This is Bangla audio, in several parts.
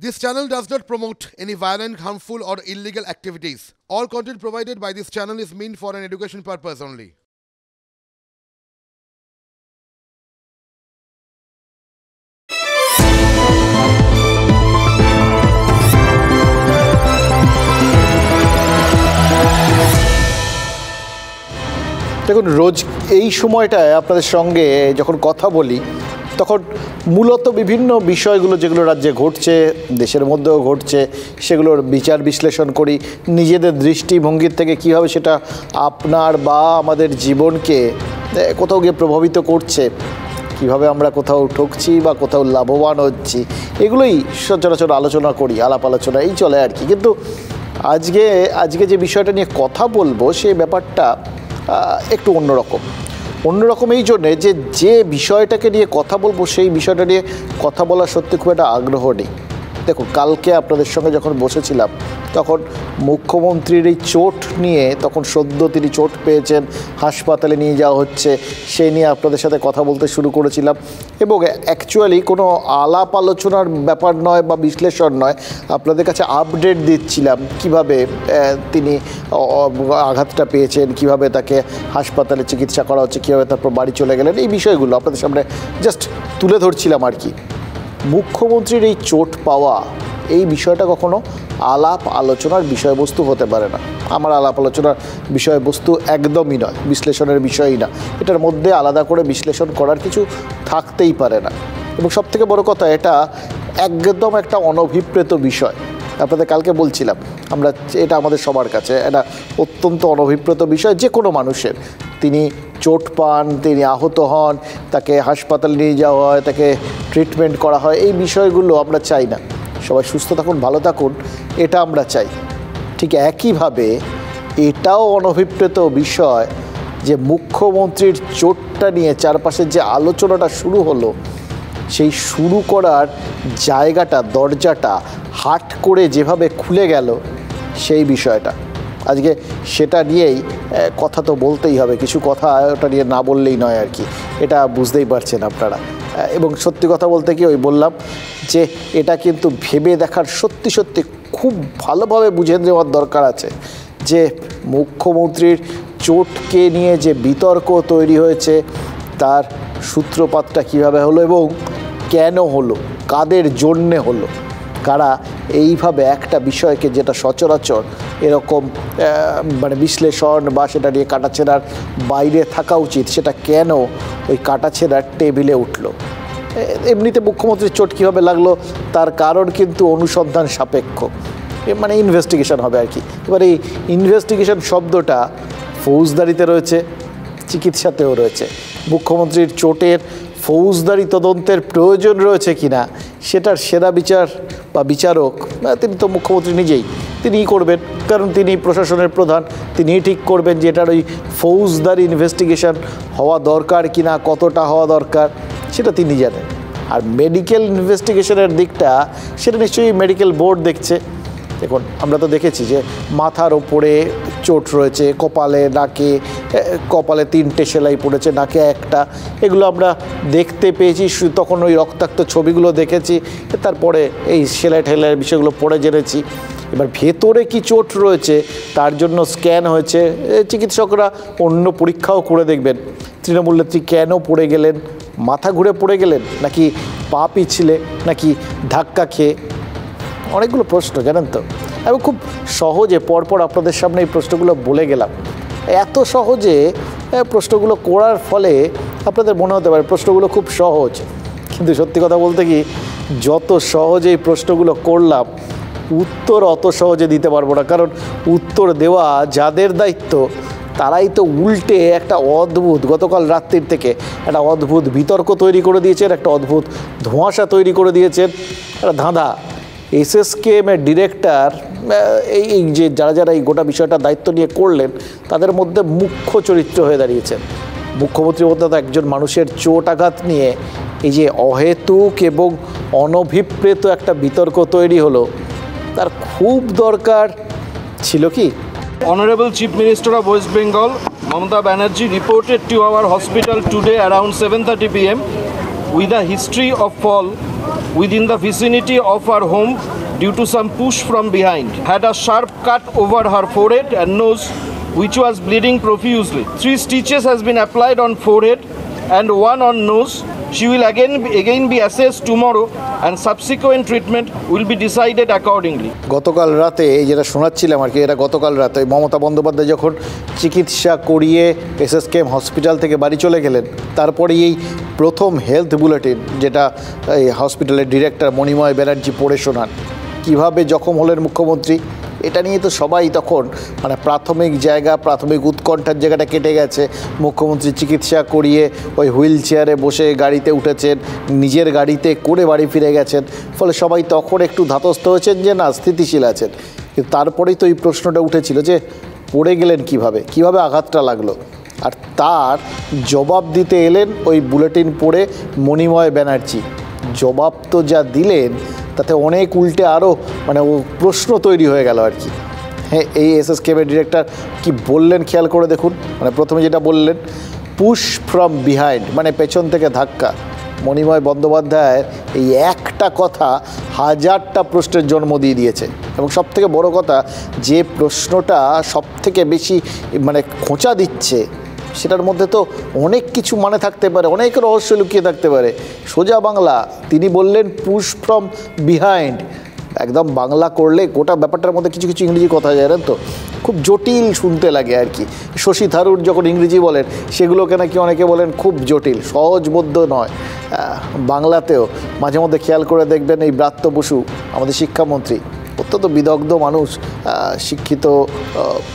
This channel does not promote any violent, harmful, or illegal activities. All content provided by this channel is meant for an education purpose only. দেখুন, রোজ এই সময়টায় আপনাদের সঙ্গে যখন কথা বলি তখন মূলত বিভিন্ন বিষয়গুলো যেগুলো রাজ্যে ঘটছে, দেশের মধ্যেও ঘটছে, সেগুলোর বিচার বিশ্লেষণ করি। নিজেদের দৃষ্টিভঙ্গির থেকে কীভাবে সেটা আপনার বা আমাদের জীবনকে কোথাও গিয়ে প্রভাবিত করছে, কিভাবে আমরা কোথাও ঠকছি বা কোথাও লাভবান হচ্ছি, এগুলোই সচরাচর আলোচনা করি, আলাপ আলোচনা এই চলে আর কি। কিন্তু আজকে যে বিষয়টা নিয়ে কথা বলবো সেই ব্যাপারটা একটু অন্যরকম এই জন্যে যে বিষয়টাকে নিয়ে কথা বলবো সেই বিষয়টা নিয়ে কথা বলার সত্যি খুব একটা আগ্রহ নেই। দেখুন, কালকে আপনাদের সঙ্গে যখন বসেছিলাম তখন মুখ্যমন্ত্রীর এই চোট নিয়ে, তখন সদ্য তিনি চোট পেয়েছেন, হাসপাতালে নিয়ে যাওয়া হচ্ছে, সেই নিয়ে আপনাদের সাথে কথা বলতে শুরু করেছিলাম। এবং অ্যাকচুয়ালি কোনো আলাপ আলোচনার ব্যাপার নয় বা বিশ্লেষণ নয়, আপনাদের কাছে আপডেট দিচ্ছিলাম কিভাবে তিনি আঘাতটা পেয়েছেন, কিভাবে তাকে হাসপাতালে চিকিৎসা করা হচ্ছে, কীভাবে তারপর বাড়ি চলে গেলেন, এই বিষয়গুলো আপনাদের সামনে জাস্ট তুলে ধরছিলাম আর কি। মুখ্যমন্ত্রীর এই চোট পাওয়া, এই বিষয়টা কখনো আলাপ আলোচনার বিষয়বস্তু হতে পারে না। আমার আলাপ আলোচনার বিষয়বস্তু একদমই নয়, বিশ্লেষণের বিষয়ই না। এটার মধ্যে আলাদা করে বিশ্লেষণ করার কিছু থাকতেই পারে না। এবং সবথেকে বড় কথা, এটা একদম একটা অনভিপ্রেত বিষয়। আপনাদের কালকে বলছিলাম, এটা আমাদের সবার কাছে একটা অত্যন্ত অনভিপ্রেত বিষয়। যে কোনো মানুষের, তিনি চোট পান, তিনি আহত হন, তাকে হাসপাতালে নিয়ে যাওয়া হয়, তাকে ট্রিটমেন্ট করা হয়, এই বিষয়গুলো আমরা চাই না। সবাই সুস্থ থাকুন, ভালো থাকুন, এটা আমরা চাই। ঠিক একইভাবে এটাও অনভিপ্রেত বিষয় যে মুখ্যমন্ত্রীর চোটটা নিয়ে চারপাশের যে আলোচনাটা শুরু হলো, সেই শুরু করার জায়গাটা, দরজাটা হাট করে যেভাবে খুলে গেল, সেই বিষয়টা আজকে সেটা নিয়েই কথা তো বলতেই হবে। কিছু কথা ওটা নিয়ে না বললেই নয় আর কি, এটা বুঝতেই পারছেন আপনারা। এবং সত্যি কথা বলতে কি, ওই বললাম যে এটা কিন্তু ভেবে দেখার, সত্যি খুব ভালোভাবে বুঝে নেওয়ার দরকার আছে যে মুখ্যমন্ত্রীর চোটকে নিয়ে যে বিতর্ক তৈরি হয়েছে, তার সূত্রপাতটা কীভাবে হলো এবং কেন হলো, কাদের জন্যে হলো, কারা এইভাবে একটা বিষয়কে, যেটা সচরাচর এরকম বিশ্লেষণ বা সেটা নিয়ে কাটাছেঁড়ার বাইরে থাকা উচিত, সেটা কেন ওই কাটাছেঁড়ার টেবিলে উঠলো। এমনিতে মুখ্যমন্ত্রীর চোট কীভাবে লাগলো তার কারণ কিন্তু অনুসন্ধান সাপেক্ষ, ইনভেস্টিগেশন হবে আর কি। এবার এই ইনভেস্টিগেশন শব্দটা ফৌজদারিতে রয়েছে, চিকিৎসাতেও রয়েছে। মুখ্যমন্ত্রীর চোটের ফৌজদারি তদন্তের প্রয়োজন রয়েছে কিনা, সেটার সেরা বিচার বা বিচারক তিনি তো মুখ্যমন্ত্রী নিজেই, তিনিই করবেন, কারণ তিনি প্রশাসনের প্রধান। তিনিই ঠিক করবেন যে এটার ওই ফৌজদারি ইনভেস্টিগেশন হওয়া দরকার কিনা, কতটা হওয়া দরকার, সেটা তিনি জানেন। আর মেডিকেল ইনভেস্টিগেশনের দিকটা, সেটা নিশ্চয়ই মেডিকেল বোর্ড দেখছে। দেখুন, আমরা তো দেখেছি যে মাথার ওপরে চোট রয়েছে, কপালে, নাকে, কপালে 3টে সেলাই পড়েছে, নাকে 1টা, এগুলো আমরা দেখতে পেয়েছি। তখন ওই রক্তাক্ত ছবিগুলো দেখেছি, তারপরে এই সেলাই ঠেলাইয়ের বিষয়গুলো পড়ে জেনেছি। এবার ভেতরে কি চোট রয়েছে তার জন্য স্ক্যান হয়েছে, চিকিৎসকরা অন্য পরীক্ষাও করে দেখবেন। তৃণমূল নেত্রী কেন পড়ে গেলেন, মাথা ঘুরে পড়ে গেলেন, নাকি পা পিছলে, নাকি ধাক্কা খেয়ে, অনেকগুলো প্রশ্ন জানেন তো। আমি খুব সহজে পরপর আপনাদের সামনে এই প্রশ্নগুলো বলে গেলাম। এত সহজে প্রশ্নগুলো করার ফলে আপনাদের মনে হতে পারে প্রশ্নগুলো খুব সহজ, কিন্তু সত্যি কথা বলতে কি, যত সহজে এই প্রশ্নগুলো করলাম, উত্তর অত সহজে দিতে পারবো না। কারণ উত্তর দেওয়া যাদের দায়িত্ব, তারাই তো উল্টে একটা অদ্ভুত, গতকাল রাত্রির থেকে একটা অদ্ভুত বিতর্ক তৈরি করে দিয়েছেন, একটা অদ্ভুত ধোঁয়াশা তৈরি করে দিয়েছেন, একটা ধাঁধা। এসএসকেএমের ডিরেক্টর, এই যে যারা এই গোটা বিষয়টা দায়িত্ব নিয়ে করলেন, তাদের মধ্যে মুখ্য চরিত্র হয়ে দাঁড়িয়েছেন। মুখ্যমন্ত্রীর মধ্যে তো একজন মানুষের চোট আঘাত নিয়ে এই যে অহেতুক এবং অনভিপ্রেত একটা বিতর্ক তৈরি হলো, তার খুব দরকার ছিল কি? Honorable Chief Minister of West Bengal, Mamata Banerjee, reported to our hospital today around 7:30 p.m. with a history of fall within the vicinity of her home due to some push from behind. Had a sharp cut over her forehead and nose, which was bleeding profusely. 3 stitches has been applied on forehead and 1 on nose. She will again be assessed tomorrow and subsequent treatment will be decided accordingly. গতকাল রাতে এই যেটা শোনাচ্ছিলাম আর কি, এটা গতকাল রাতে মমতা বন্দ্যোপাধ্যায় যখন চিকিৎসা করিয়ে এসএসকেএম হসপিটাল থেকে বাড়ি চলে গেলেন, তারপরে এই প্রথম হেলথ বুলেটিন যেটা এই হসপিটালের ডিরেক্টর মণিময় ব্যানার্জি পড়ে শোনান কীভাবে জখম হলেন মুখ্যমন্ত্রী। এটা নিয়ে তো সবাই তখন মানে প্রাথমিক প্রাথমিক উৎকণ্ঠার জায়গাটা কেটে গেছে। মুখ্যমন্ত্রী চিকিৎসা করিয়ে ওই হুইল চেয়ারে বসে গাড়িতে উঠেছেন, নিজের গাড়িতে করে বাড়ি ফিরে গেছেন, ফলে সবাই তখন একটু ধাতস্থ হয়েছেন যে না স্থিতিশীল আছেন। কিন্তু তারপরেই তো এই প্রশ্নটা উঠেছিল যে পড়ে গেলেন কিভাবে আঘাতটা লাগলো। আর তার জবাব দিতে এলেন ওই বুলেটিন পড়ে মণিময় ব্যানার্জি। জবাব তো যা দিলেন তাতে অনেক উল্টে আরও মানে ও প্রশ্ন তৈরি হয়ে গেল আর কি। হ্যাঁ, এই এসএসকেএমের ডিরেক্টর কি বললেন খেয়াল করে দেখুন। মানে প্রথমে যেটা বললেন, পুশ ফ্রম বিহাইন্ড, মানে পেছন থেকে ধাক্কা। মণিময় বন্দ্যোপাধ্যায়ের এই একটা কথা 1000টা প্রশ্নের জন্ম দিয়ে দিয়েছে। এবং সবথেকে বড় কথা, যে প্রশ্নটা সবথেকে বেশি মানে খোঁচা দিচ্ছে সেটার মধ্যে তো অনেক কিছু মানে থাকতে পারে, অনেক রহস্য লুকিয়ে থাকতে পারে। সোজা বাংলা তিনি বললেন পুশ ফ্রম বিহাইন্ড। একদম বাংলা করলে গোটা ব্যাপারটার মধ্যে কিছু কিছু ইংরেজি কথা জানেন তো খুব জটিল শুনতে লাগে আর কি। শশী থারুর যখন ইংরেজি বলেন সেগুলোকে নাকি অনেকে বলেন খুব জটিল, সহজবোধ্য নয়। বাংলাতেও মাঝে মধ্যে খেয়াল করে দেখবেন এই ব্রাত্য বসু আমাদের শিক্ষামন্ত্রী, অত্যন্ত বিদগ্ধ মানুষ, শিক্ষিত,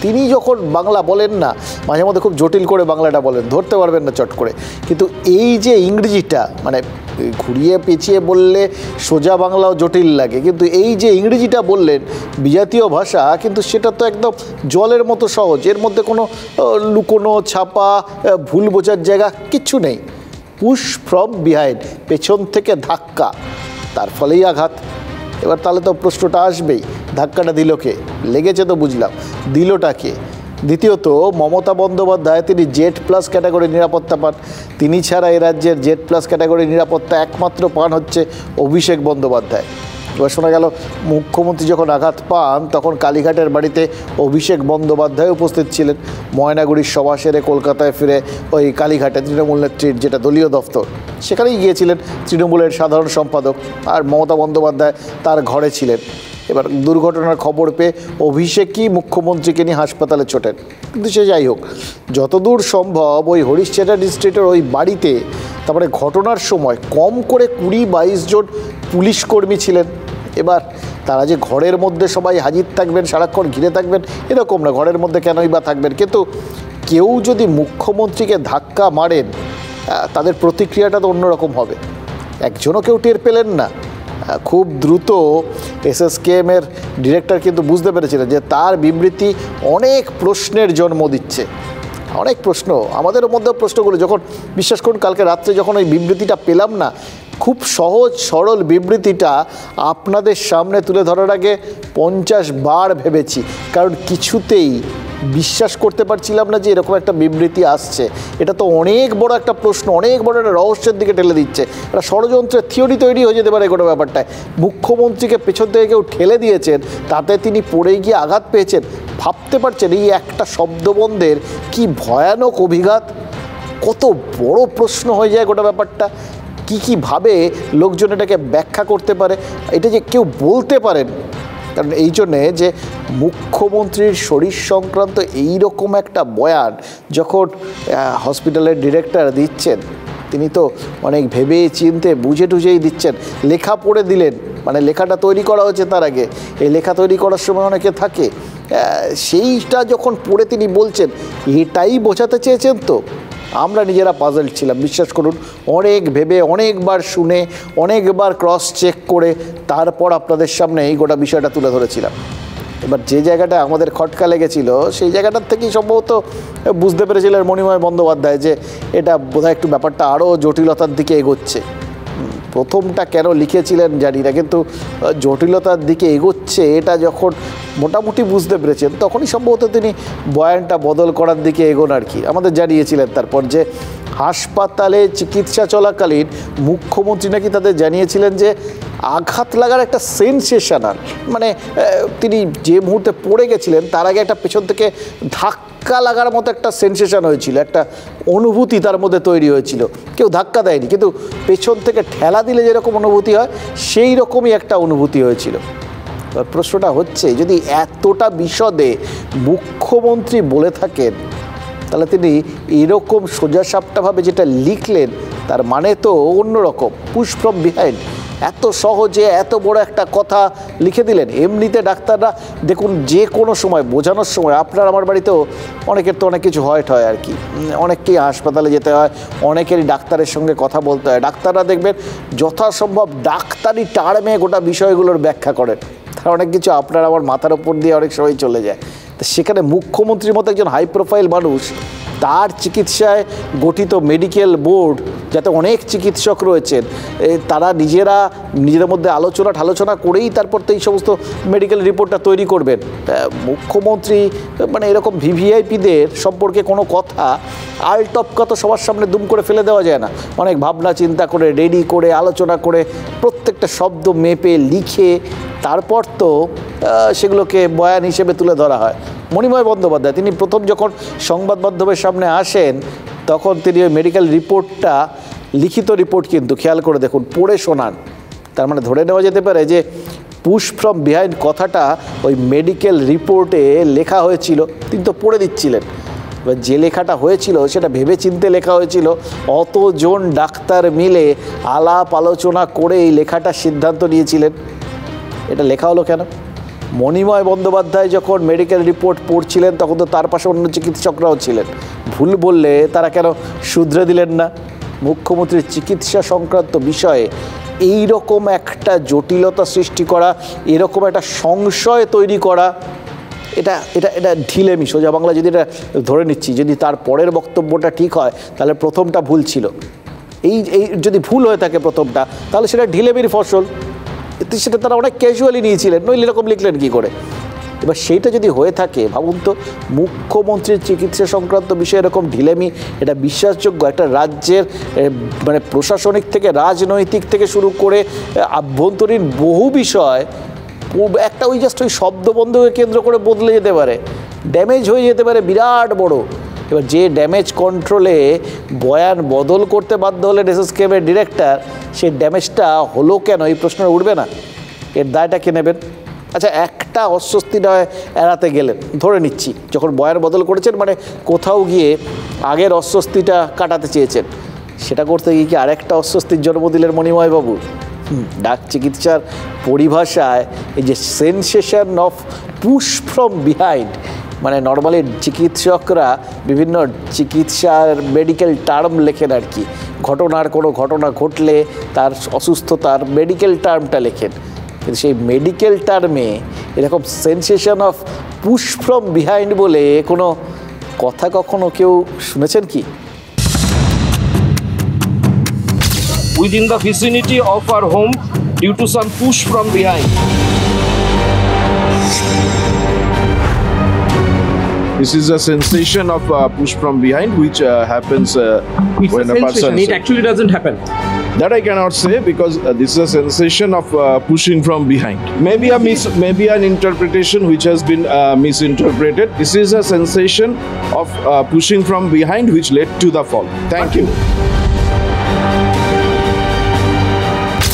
তিনি যখন বাংলা বলেন না মাঝে মধ্যে খুব জটিল করে বাংলাটা বলেন, ধরতে পারবেন না চট করে। কিন্তু এই যে ইংরেজিটা মানে ঘুরিয়ে পেঁচিয়ে বললে সোজা বাংলাও জটিল লাগে, কিন্তু এই যে ইংরেজিটা বললেন বিজাতীয় ভাষা, কিন্তু সেটা তো একদম জলের মতো সহজ। এর মধ্যে কোনো লুকোনো ছাপা ভুল বোঝার জায়গা কিচ্ছু নেই। পুশ ফ্রম বিহাইন্ড, পেছন থেকে ধাক্কা, তার ফলেই আঘাত। এবার তাহলে তো প্রশ্নটা আসবেই, ধাক্কাটা দিল কে? লেগেছে তো বুঝলাম, দিলটা কে? দ্বিতীয়ত, মমতা বন্দ্যোপাধ্যায় তিনি জেড প্লাস ক্যাটাগরি নিরাপত্তা পান। তিনি ছাড়া এ রাজ্যের জেড প্লাস ক্যাটাগরি নিরাপত্তা একমাত্র পান হচ্ছে অভিষেক বন্দ্যোপাধ্যায়। এবার শোনা গেল মুখ্যমন্ত্রী যখন আঘাত পান তখন কালীঘাটের বাড়িতে অভিষেক বন্দ্যোপাধ্যায় উপস্থিত ছিলেন। ময়নাগুড়ির সভা সেরে কলকাতায় ফিরে ওই কালীঘাটে তৃণমূল নেত্রীর যেটা দলীয় দফতর সেখানেই গিয়েছিলেন তৃণমূলের সাধারণ সম্পাদক, আর মমতা বন্দ্যোপাধ্যায় তার ঘরে ছিলেন। এবার দুর্ঘটনার খবর পেয়ে অভিষেকই মুখ্যমন্ত্রীকে নিয়ে হাসপাতালে ছোটেন। কিন্তু সে যাই হোক, যতদূর সম্ভব ওই হরিশ চ্যাটার্জি স্ট্রিটের ওই বাড়িতে তারপরে ঘটনার সময় কম করে 20-22 জন পুলিশ কর্মী ছিলেন। এবার তারা যে ঘরের মধ্যে সবাই হাজির থাকবেন, সারাক্ষণ ঘিরে থাকবেন এরকম না, ঘরের মধ্যে কেনই বা থাকবেন। কিন্তু কেউ যদি মুখ্যমন্ত্রীকে ধাক্কা মারেন তাদের প্রতিক্রিয়াটা তো অন্যরকম হবে। একজনও কেউ টের পেলেন না। খুব দ্রুত এসএসকেএমের ডিরেক্টর কিন্তু বুঝতে পেরেছিলেন যে তার বিবৃতি অনেক প্রশ্নের জন্ম দিচ্ছে। অনেক প্রশ্ন, আমাদের মধ্যে প্রশ্নগুলো যখন বিশ্বাস করুন কালকে রাত্রে যখন ওই বিবৃতিটা পেলাম না, খুব সহজ সরল বিবৃতিটা আপনাদের সামনে তুলে ধরার আগে 50 বার ভেবেছি, কারণ কিছুতেই বিশ্বাস করতে পারছিলাম না যে এরকম একটা বিবৃতি আসছে। এটা তো অনেক বড় একটা প্রশ্ন, অনেক বড় একটা রহস্যের দিকে ঠেলে দিচ্ছে। একটা ষড়যন্ত্রের থিওরি তৈরি হয়ে যেতে পারে গোটা ব্যাপারটায়। মুখ্যমন্ত্রীকে পেছন থেকে কেউ ঠেলে দিয়েছেন, তাতে তিনি পড়ে গিয়ে আঘাত পেয়েছেন। ভাবতে পারছেন এই একটা শব্দবন্ধের কি ভয়ানক অভিঘাত, কত বড় প্রশ্ন হয়ে যায় গোটা ব্যাপারটা। কীভাবে লোকজন এটাকে ব্যাখ্যা করতে পারে, এটা যে কেউ বলতে পারেন। কারণ এই জন্যে যে মুখ্যমন্ত্রীর শরীর সংক্রান্ত এইরকম একটা বয়ান যখন হসপিটালের ডিরেক্টর দিচ্ছেন, তিনি তো অনেক ভেবে চিনতে বুঝে টুঝেই দিচ্ছেন। লেখা পড়ে দিলেন, মানে লেখাটা তৈরি করা হচ্ছে তার আগে, এই লেখা তৈরি করার সময় অনেকে থাকে, সেইটা যখন পড়ে তিনি বলছেন এটাই বোঝাতে চেয়েছেন। তো আমরা নিজেরা পাজল ছিলাম, বিশ্বাস করুন। অনেক ভেবে, অনেকবার শুনে, অনেকবার ক্রস চেক করে তারপর আপনাদের সামনে এই গোটা বিষয়টা তুলে ধরেছিলাম। এবার যে জায়গাটা আমাদের খটকা লেগেছিল সেই জায়গাটার থেকেই সম্ভবত বুঝতে পেরেছিলেন মণিময় বন্দ্যোপাধ্যায় যে এটা বোধহয় একটু ব্যাপারটা আরও জটিলতার দিকে এগোচ্ছে। প্রথমটা কেন লিখেছিলেন জানি না, কিন্তু জটিলতার দিকে এগোচ্ছে এটা যখন মোটামুটি বুঝতে পেরেছেন তখনই সম্ভবত তিনি বয়ানটা বদল করার দিকে এগোন আর কি। আমাদের জানিয়েছিলেন তারপর যে হাসপাতালে চিকিৎসা চলাকালীন মুখ্যমন্ত্রী নাকি তাদের জানিয়েছিলেন যে আঘাত লাগার একটা সেন্সেশনাল, মানে তিনি যে মুহূর্তে পড়ে গেছিলেন তার আগে একটা পেছন থেকে ধাক্কা লাগার মতো একটা সেন্সেশন হয়েছিল, একটা অনুভূতি তার মধ্যে তৈরি হয়েছিল। কেউ ধাক্কা দেয়নি, কিন্তু পেছন থেকে ঠেলা দিলে যেরকম অনুভূতি হয় সেই রকমই একটা অনুভূতি হয়েছিল। প্রশ্নটা হচ্ছে যদি এতটা বিশদে মুখ্যমন্ত্রী বলে থাকেন তাহলে তিনি এরকম সোজাসাপটাভাবে যেটা লিখলেন তার মানে তো অন্যরকম। পুশ ফ্রম বিহাইন্ড, এত সহজে এত বড় একটা কথা লিখে দিলেন। এমনিতে ডাক্তাররা দেখুন যে কোনো সময় বোঝানোর সময়, আপনার আমার বাড়িতেও অনেকের তো অনেক কিছু হয় আর কি, অনেককেই হাসপাতালে যেতে হয়, অনেকেরই ডাক্তারের সঙ্গে কথা বলতে হয়। ডাক্তাররা দেখবেন যথাসম্ভব ডাক্তারি টার্মে গোটা বিষয়গুলোর ব্যাখ্যা করেন, তার অনেক কিছু আপনার আমার মাথার ওপর দিয়ে অনেক সময় চলে যায়। তো সেখানে মুখ্যমন্ত্রীর মতো একজন হাই প্রোফাইল মানুষ, তার চিকিৎসায় গঠিত মেডিকেল বোর্ড, যাতে অনেক চিকিৎসক রয়েছেন, তারা নিজেদের মধ্যে আলোচনা করেই তারপর তো এই সমস্ত মেডিকেল রিপোর্টটা তৈরি করবেন। মুখ্যমন্ত্রী মানে এরকম ভিভিআইপিদের সম্পর্কে কোনো কথা আলটপকা তো সবার সামনে দুম করে ফেলে দেওয়া যায় না। অনেক ভাবনা চিন্তা করে, রেডি করে, আলোচনা করে, প্রত্যেকটা শব্দ মেপে লিখে তারপর তো সেগুলোকে বয়ান হিসেবে তুলে ধরা হয়। মণিময় বন্দ্যোপাধ্যায় তিনি প্রথম যখন সংবাদ মাধ্যমের সামনে আসেন তখন তিনি ওই মেডিকেল রিপোর্টটা, লিখিত রিপোর্ট কিন্তু খেয়াল করে দেখুন, পড়ে শোনান। তার মানে ধরে নেওয়া যেতে পারে যে পুশ ফ্রম বিহাইন্ড কথাটা ওই মেডিকেল রিপোর্টে লেখা হয়েছিল, তিনি তো পড়ে দিচ্ছিলেন। এবার যে লেখাটা হয়েছিল সেটা ভেবে চিনতে লেখা হয়েছিল, অতজন ডাক্তার মিলে আলাপ আলোচনা করে এই লেখাটার সিদ্ধান্ত নিয়েছিলেন। এটা লেখা হলো কেন? মণিময় বন্দ্যোপাধ্যায় যখন মেডিকেল রিপোর্ট পড়ছিলেন তখন তো তার পাশে অন্য চিকিৎসকরাও ছিলেন, ভুল বললে তারা কেন শুধরে দিলেন না? মুখ্যমন্ত্রীর চিকিৎসা সংক্রান্ত বিষয়ে এই রকম একটা জটিলতা সৃষ্টি করা, এরকম একটা সংশয় তৈরি করা, এটা এটা এটা ঢিলেমি। সোজা বাংলা যদি এটা ধরে নিচ্ছি, যদি তার পরের বক্তব্যটা ঠিক হয় তাহলে প্রথমটা ভুল ছিল। এই যদি ভুল হয়ে থাকে প্রথমটা, তাহলে সেটা ঢিলেমির ফসল, সেটা তারা অনেক ক্যাজুয়ালি নিয়েছিলেন, নইলে এরকম লিখলেন কী করে? এবার সেইটা যদি হয়ে থাকে, ভাবুন তো মুখ্যমন্ত্রীর চিকিৎসা সংক্রান্ত বিষয়ে এরকম ঢিলেমি, এটা বিশ্বাসযোগ্য? একটা রাজ্যের মানে প্রশাসনিক থেকে রাজনৈতিক থেকে শুরু করে আভ্যন্তরীণ বহু বিষয় একটা ওই জাস্ট ওই শব্দবন্ধকে কেন্দ্র করে বদলে যেতে পারে, ড্যামেজ হয়ে যেতে পারে বিরাট বড়। এবার যে ড্যামেজ কন্ট্রোলে বয়ান বদল করতে বাধ্য হলেন এসএসকেএমের ডিরেক্টর, সেই ড্যামেজটা হলো কেন এই প্রশ্ন উঠবে না? এর দায়টা কে নেবেন? আচ্ছা, একটা অস্বস্তি নয় এড়াতে গেলেন, ধরে নিচ্ছি যখন বয়ান বদল করেছেন মানে কোথাও গিয়ে আগের অস্বস্তিটা কাটাতে চেয়েছেন, সেটা করতে গিয়ে কি আরেকটা অস্বস্তির জন্ম দিলেন মণিময়বাবু? ডাক চিকিৎসার পরিভাষায় এই যে sensation of push from behind, মানে নর্মালি চিকিৎসকরা বিভিন্ন চিকিৎসার মেডিকেল টার্ম লেখেন আর কি, কোনো ঘটনা ঘটলে তার অসুস্থতার মেডিকেল টার্মটা লেখেন, কিন্তু সেই মেডিকেল টার্মে এরকম sensation of push from behind বলে কোনো কথা কখনো কেউ শুনেছেন কি? Within the vicinity of our home due to some push from behind. This is a sensation of push from behind which happens when a person... It actually doesn't happen. That I cannot say because this is a sensation of pushing from behind. Maybe an interpretation which has been misinterpreted. This is a sensation of pushing from behind which led to the fall. Thank you.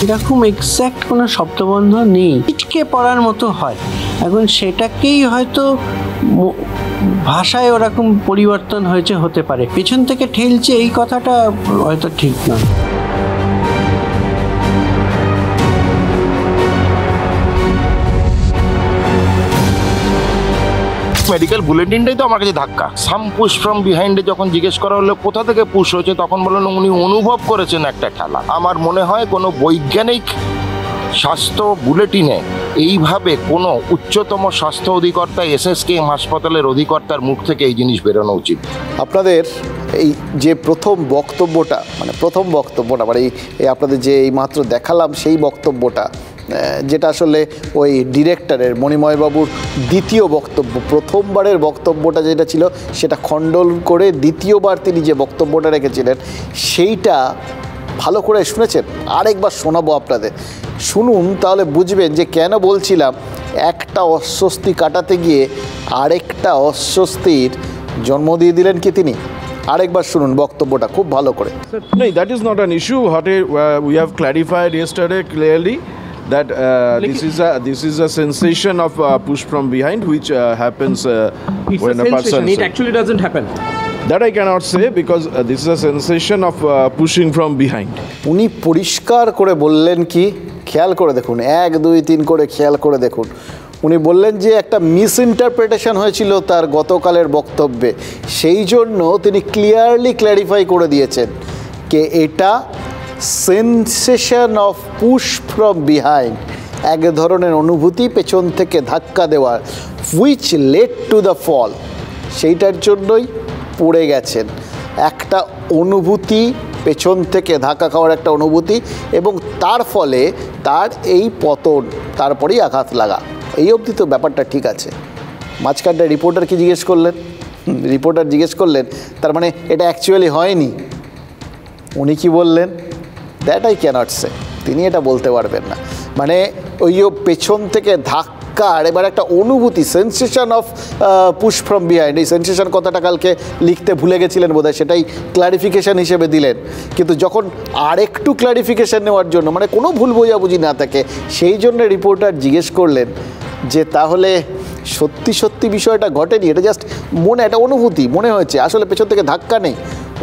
এরকম এক্স্যাক্ট কোনো শব্দবন্ধ নেই, ছিটকে পড়ার মতো হয়। এখন সেটাকেই হয়তো ভাষায় ওরকম পরিবর্তন হয়েছে, হতে পারে পেছন থেকে ঠেলছে, এই কথাটা হয়তো ঠিক নয়। মেডিকেল বুলেটিনটাই তো আমার কাছে ধাক্কা। সাম পুশ ফ্রম বিহাইন্ডে যখন জিজ্ঞেস করা হলো কোথা থেকে পুশ হয়েছে, তখন বললেন উনি অনুভব করেছেন একটা খেলা। আমার মনে হয় কোনো বৈজ্ঞানিক স্বাস্থ্য বুলেটিনে এইভাবে কোনো উচ্চতম স্বাস্থ্য অধিকর্তা, এসএসকেএম হাসপাতালের অধিকর্তার মুখ থেকে এই জিনিস বেরোনো উচিত। আপনাদের এই যে প্রথম বক্তব্যটা মানে এই আপনাদের যে এই মাত্র দেখালাম সেই বক্তব্যটা, যেটা আসলে ওই ডিরেক্টরের মণিময়বাবুর দ্বিতীয় বক্তব্য, প্রথমবারের বক্তব্যটা যেটা ছিল সেটা খণ্ডন করে দ্বিতীয়বার তিনি যে বক্তব্যটা রেখেছিলেন সেইটা ভালো করে শুনেছেন? আরেকবার শোনাবো আপনাদের, শুনুন, তাহলে বুঝবেন যে কেন বলছিলাম একটা অস্বস্তি কাটাতে গিয়ে আরেকটা অস্বস্তির জন্ম দিয়ে দিলেন কি তিনি। আরেকবার শুনুন বক্তব্যটা খুব ভালো করে। No, that is not an issue. What we have clarified yesterday clearly that this is a sensation of push from behind, which happens when a person. It actually doesn't happen. That I cannot say because this is a sensation of pushing from behind. উনি পরিষ্কার করে বললেন কি, খেয়াল করে দেখুন, 1 2 3 করে খেয়াল করে দেখুন। উনি বললেন যে একটা মিসইন্টারপ্রিটেশন হয়েছিল তার গতকালের বক্তব্যে, সেই জন্য তিনি ক্লিয়ারলি ক্ল্যারিফাই করে দিয়েছেন যে এটা sensation of push from behind, এক ধরনের অনুভূতি পেছন থেকে ধাক্কা দেওয়ার, which led to the fall, সেইটার জন্যই পড়ে গেছেন। একটা অনুভূতি, পেছন থেকে ধাক্কা খাওয়ার একটা অনুভূতি, এবং তার ফলে তার এই পতন, তারপরেই আঘাত লাগা। এই অবধি তো ব্যাপারটা ঠিক আছে। মাঝখানটা রিপোর্টার কি জিজ্ঞেস করলেন, তার মানে এটা অ্যাকচুয়ালি হয়নি। উনি কি বললেন? দ্যাট আই ক্যানট সে, তিনি এটা বলতে পারবেন না। মানে ওই পেছন থেকে ধাক্কার এবার একটা অনুভূতি, sensation of push from behind, এই সেন্সেশন কথাটা কালকে লিখতে ভুলে গেছিলেন বোধহয়, সেটাই ক্লারিফিকেশান হিসেবে দিলেন। কিন্তু যখন আরেকটু ক্লারিফিকেশান নেওয়ার জন্য, মানে কোনো ভুল বোঝাবুঝি না থাকে, সেই জন্য রিপোর্টার জিজ্ঞেস করলেন যে তাহলে সত্যি সত্যি বিষয়টা ঘটেনি, এটা জাস্ট মনে, একটা অনুভূতি মনে হয়েছে, আসলে পেছন থেকে ধাক্কা নেই।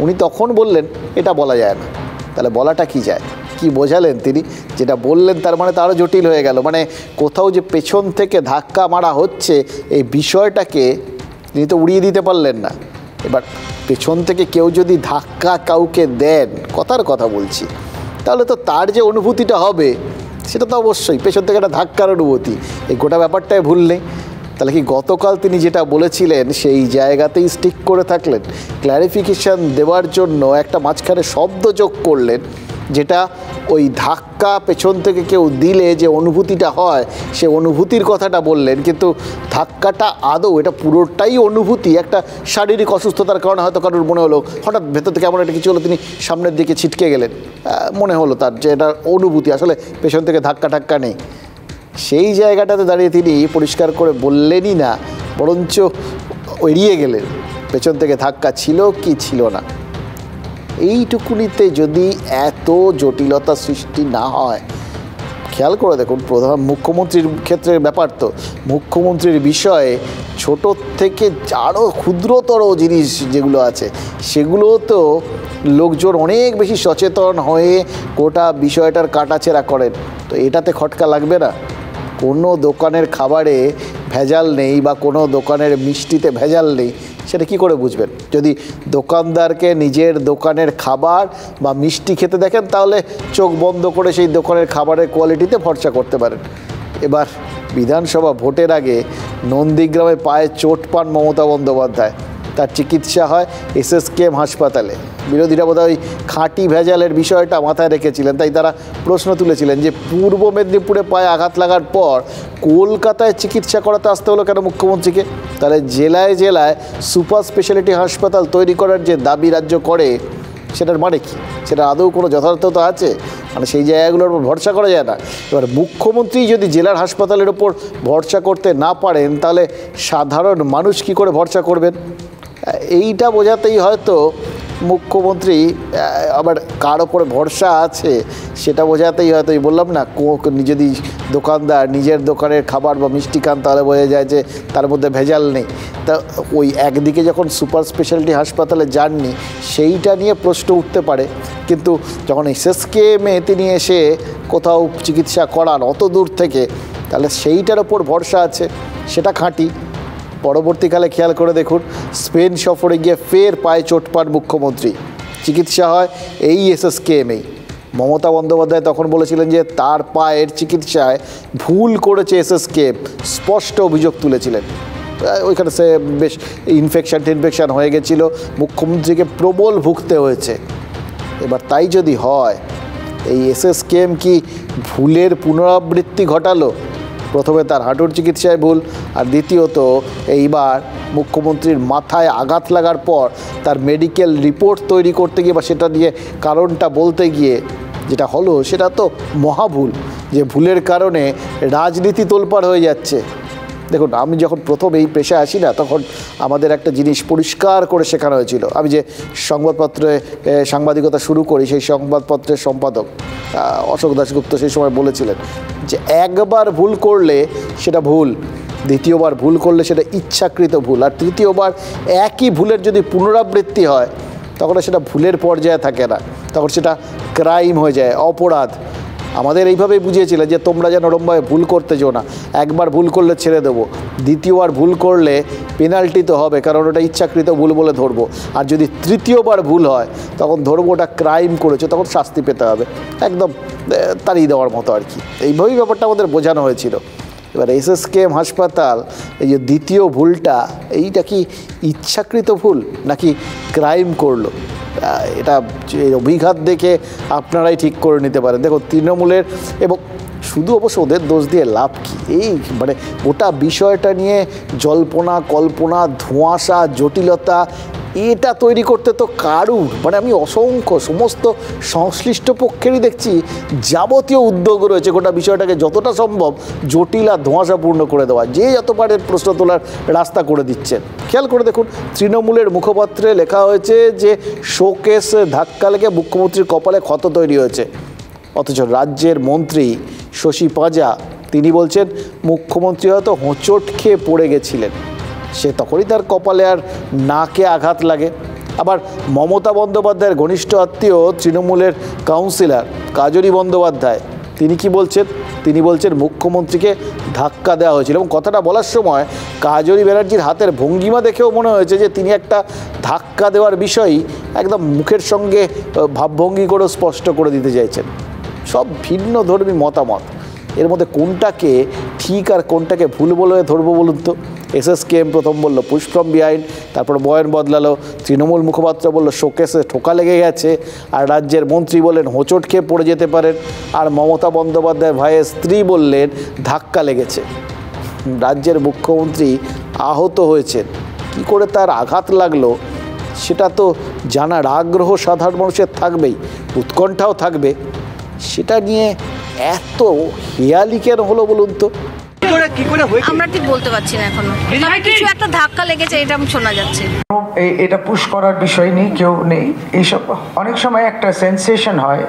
উনি তখন বললেন এটা বলা যায় না। তাহলে বলাটা কি যায়, কি বোঝালেন তিনি? যেটা বললেন তার মানে তো আরও জটিল হয়ে গেল। মানে কোথাও যে পেছন থেকে ধাক্কা মারা হচ্ছে এই বিষয়টাকে তিনি তো উড়িয়ে দিতে পারলেন না। এবার পেছন থেকে কেউ যদি ধাক্কা কাউকে দেন, কথার কথা বলছি, তাহলে তো তার যে অনুভূতিটা হবে সেটা তো অবশ্যই পেছন থেকে একটা ধাক্কার অনুভূতি। এই গোটা ব্যাপারটাই ভুল নেই। তাহলে কি গতকাল তিনি যেটা বলেছিলেন সেই জায়গাতেই স্টিক করে থাকলেন? ক্ল্যারিফিকেশান দেওয়ার জন্য একটা মাঝখানে শব্দ যোগ করলেন, যেটা ওই ধাক্কা পেছন থেকে কেউ দিলে যে অনুভূতিটা হয় সে অনুভূতির কথাটা বললেন, কিন্তু ধাক্কাটা আদৌ এটা পুরোটাই অনুভূতি, একটা শারীরিক অসুস্থতার কারণে হয়তো কারোর মনে হলো হঠাৎ ভেতর থেকে এমন একটা কিছু হলো, তিনি সামনের দিকে ছিটকে গেলেন, মনে হলো তার যে এটা অনুভূতি, আসলে পেছন থেকে ধাক্কা নেই। সেই জায়গাটাতে দাঁড়িয়ে তিনি পরিষ্কার করে বললেনই না, বরঞ্চ এড়িয়ে গেলেন পেছন থেকে ধাক্কা ছিল কি ছিল না। এইটুকুনিতে যদি এত জটিলতা সৃষ্টি না হয়, খেয়াল করে দেখুন, প্রধান মুখ্যমন্ত্রীর ক্ষেত্রে ব্যাপার তো, মুখ্যমন্ত্রীর বিষয়ে ছোট থেকে আরও ক্ষুদ্রতর জিনিস যেগুলো আছে সেগুলো তো লোকজন অনেক বেশি সচেতন হয়ে গোটা বিষয়টার কাটাছেড়া করেন। তো এটাতে খটকা লাগবে না? কোনো দোকানের খাবারে ভেজাল নেই বা কোনো দোকানের মিষ্টিতে ভেজাল নেই, সেটা কি করে বুঝবেন? যদি দোকানদারকে নিজের দোকানের খাবার বা মিষ্টি খেতে দেখেন, তাহলে চোখ বন্ধ করে সেই দোকানের খাবারের কোয়ালিটিতে ভরসা করতে পারেন। এবার বিধানসভা ভোটের আগে নন্দীগ্রামে পায়ে চোট পান মমতা বন্দ্যোপাধ্যায়, তার চিকিৎসা হয় SSKM হাসপাতালে। বিরোধীরা বোধহয় ওই খাঁটি ভেজালের বিষয়টা মাথায় রেখেছিলেন, তাই তারা প্রশ্ন তুলেছিলেন যে পূর্ব মেদিনীপুরে পায়ে আঘাত লাগার পর কলকাতায় চিকিৎসা করাতে আসতে হলো কেন মুখ্যমন্ত্রীকে? তাহলে জেলায় জেলায় সুপার স্পেশালিটি হাসপাতাল তৈরি করার যে দাবি রাজ্য করে, সেটার মানে কি? সেটা আদৌ কোনো যথার্থতা আছে? মানে সেই জায়গাগুলোর উপর ভরসা করা যায় না। এবার মুখ্যমন্ত্রী যদি জেলার হাসপাতালের ওপর ভরসা করতে না পারেন, তাহলে সাধারণ মানুষ কি করে ভরসা করবেন? এইটা বোঝাতেই হয়তো মুখ্যমন্ত্রী আবার কার ওপরে ভরসা আছে সেটা বোঝাতেই হয়তো, বললাম না, যদি দোকানদার নিজের দোকানের খাবার বা মিষ্টি খান তাহলে বোঝা যায় যে তার মধ্যে ভেজাল নেই। তা ওই একদিকে যখন সুপার স্পেশালিটি হাসপাতালে যাননি সেইটা নিয়ে প্রশ্ন উঠতে পারে, কিন্তু যখন SSKM-এ তিনি এসে কোথাও চিকিৎসা করান অত দূর থেকে, তাহলে সেইটার ওপর ভরসা আছে, সেটা খাঁটি। পরবর্তীকালে খেয়াল করে দেখুন, স্পেন সফরে গিয়ে ফের পায়ে চোট পান মুখ্যমন্ত্রী, চিকিৎসা হয় এই SSKM-এই। মমতা বন্দ্যোপাধ্যায় তখন বলেছিলেন যে তার পায়ের চিকিৎসায় ভুল করেছে SSKM, স্পষ্ট অভিযোগ তুলেছিলেন। ওইখানে সে বেশ ইনফেকশন হয়ে গেছিলো, মুখ্যমন্ত্রীকে প্রবল ভুগতে হয়েছে। এবার তাই যদি হয়, এই এসএসকেএম কি ভুলের পুনরাবৃত্তি ঘটালো? প্রথমে তার হাঁটুর চিকিৎসায় ভুল, আর দ্বিতীয়ত এইবার মুখ্যমন্ত্রীর মাথায় আঘাত লাগার পর তার মেডিকেল রিপোর্ট তৈরি করতে গিয়ে বা সেটা নিয়ে কারণটা বলতে গিয়ে যেটা হলো সেটা তো মহাভুল, যে ভুলের কারণে রাজনীতি তোলপাড় হয়ে যাচ্ছে। দেখুন, আমি যখন প্রথম এই পেশায় আসি না, তখন আমাদের একটা জিনিস পরিষ্কার করে শেখানো হয়েছিল। আমি যে সংবাদপত্রে সাংবাদিকতা শুরু করি, সেই সংবাদপত্রের সম্পাদক অশোক দাশগুপ্ত সেই সময় বলেছিলেন যে একবার ভুল করলে সেটা ভুল, দ্বিতীয়বার ভুল করলে সেটা ইচ্ছাকৃত ভুল, আর তৃতীয়বার একই ভুলের যদি পুনরাবৃত্তি হয় তখন সেটা ভুলের পর্যায়ে থাকে না, তখন সেটা ক্রাইম হয়ে যায়, অপরাধ। আমাদের এইভাবেই বুঝিয়েছিলেন যে তোমরা যেন ওরমভাবে ভুল করতে যেও না, একবার ভুল করলে ছেড়ে দেবো, দ্বিতীয়বার ভুল করলে পেনাল্টি তো হবে, কারণ ওটা ইচ্ছাকৃত ভুল বলে ধরবো, আর যদি তৃতীয়বার ভুল হয় তখন ধরবো ওটা ক্রাইম করেছে, তখন শাস্তি পেতে হবে, একদম তাড়িয়ে দেওয়ার মতো আর কি। এইভাবেই ব্যাপারটা আমাদের বোঝানো হয়েছিল। এবার এসএসকেএম হাসপাতাল এই যে দ্বিতীয় ভুলটা, এইটা কি ইচ্ছাকৃত ভুল নাকি ক্রাইম করলো? এটা অভিঘাত দেখে আপনারাই ঠিক করে নিতে পারেন। দেখো, তৃণমূলের, এবং শুধু অবশ্য ওদের দোষ দিয়ে লাভ কি, এই মানে গোটা বিষয়টা নিয়ে জল্পনা কল্পনা, ধোঁয়াশা, জটিলতা এটা তৈরি করতে তো কারুর, মানে আমি অসংখ্য সমস্ত সংশ্লিষ্ট পক্ষেরই দেখছি যাবতীয় উদ্যোগ রয়েছে গোটা বিষয়টাকে যতটা সম্ভব জটিল আর ধোঁয়াশাপূর্ণ করে দেওয়া, যে যত পারে প্রশ্ন তোলার রাস্তা করে দিচ্ছেন। খেয়াল করে দেখুন, তৃণমূলের মুখপাত্রে লেখা হয়েছে যে শোকেস ধাক্কা লেগে মুখ্যমন্ত্রীর কপালে ক্ষত তৈরি হয়েছে, অথচ রাজ্যের মন্ত্রী শশী পাঁজা তিনি বলছেন মুখ্যমন্ত্রী হয়তো হোঁচট খেয়ে পড়ে গেছিলেন, সে তখনই তার কপালে আর নাকে আঘাত লাগে। আবার মমতা বন্দ্যোপাধ্যায়ের ঘনিষ্ঠ আত্মীয় তৃণমূলের কাউন্সিলর কাজরি বন্দ্যোপাধ্যায় তিনি কি বলছেন? তিনি বলছেন মুখ্যমন্ত্রীকে ধাক্কা দেওয়া হয়েছিল, এবং কথাটা বলার সময় কাজরি ব্যানার্জির হাতের ভঙ্গিমা দেখেও মনে হয়েছে যে তিনি একটা ধাক্কা দেওয়ার বিষয়ই একদম মুখের সঙ্গে ভাবভঙ্গি করেও স্পষ্ট করে দিতে চাইছেন। সব ভিন্ন ধর্মী মতামত, এর মধ্যে কোনটাকে ঠিক আর কোনটাকে ভুল বলে ধরবো বলুন তো? এসএসকেএম প্রথম বলল পুশ ফ্রম বিহাইন্ড, তারপর বয়ান বদলালো, তৃণমূল মুখপাত্র বলল শোকেসে ঠোকা লেগে গেছে, আর রাজ্যের মন্ত্রী বললেন হোঁচট খেয়ে পড়ে যেতে পারেন, আর মমতা বন্দ্যোপাধ্যায় ভাইয়ের স্ত্রী বললেন ধাক্কা লেগেছে। রাজ্যের মুখ্যমন্ত্রী আহত হয়েছেন, কি করে তার আঘাত লাগলো সেটা তো জানার আগ্রহ সাধারণ মানুষের থাকবেই, উৎকণ্ঠাও থাকবে। সেটা নিয়ে এত হেয়ালি কেন হলো বলুন তো? আমরা ঠিক বলতে পারছি না এখনো, তবে কিছু একটা ধাক্কা লেগেছে এটা শোনা যাচ্ছে। এটা পুশ করার বিষয় নেই, কেউ নেই এইসব। অনেক সময় একটা সেন্সেশন হয়,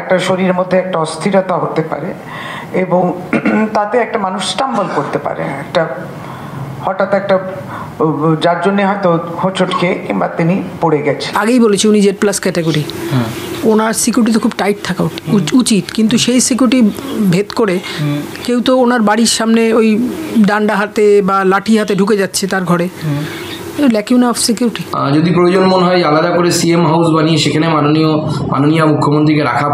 একটা শরীরের মধ্যে একটা অস্থিরতা হতে পারে, এবং তাতে একটা মানুষ স্টাম্বল করতে পারে, একটা হঠাৎ একটা, যার জন্য হয়তো হোঁচট খেয়ে কিংবা তিনি পড়ে গেছে। আগেই বলেছি উনি জেড প্লাস ক্যাটাগরি, ওনার সিকিউরিটি তো খুব টাইট থাকা উচিত, কিন্তু সেই সিকিউরিটি ভেদ করে কেউ তো ওনার বাড়ির সামনে ওই ডান্ডা হাতে বা লাঠি হাতে ঢুকে যাচ্ছে তার ঘরে, ল্যাকিউনা অফ সিকিউরিটি। যদি প্রয়োজন মনে হয় আলাদা করে সিএম হাউস বানিয়ে সেখানে মাননীয় মুখ্যমন্ত্রীকে রাখা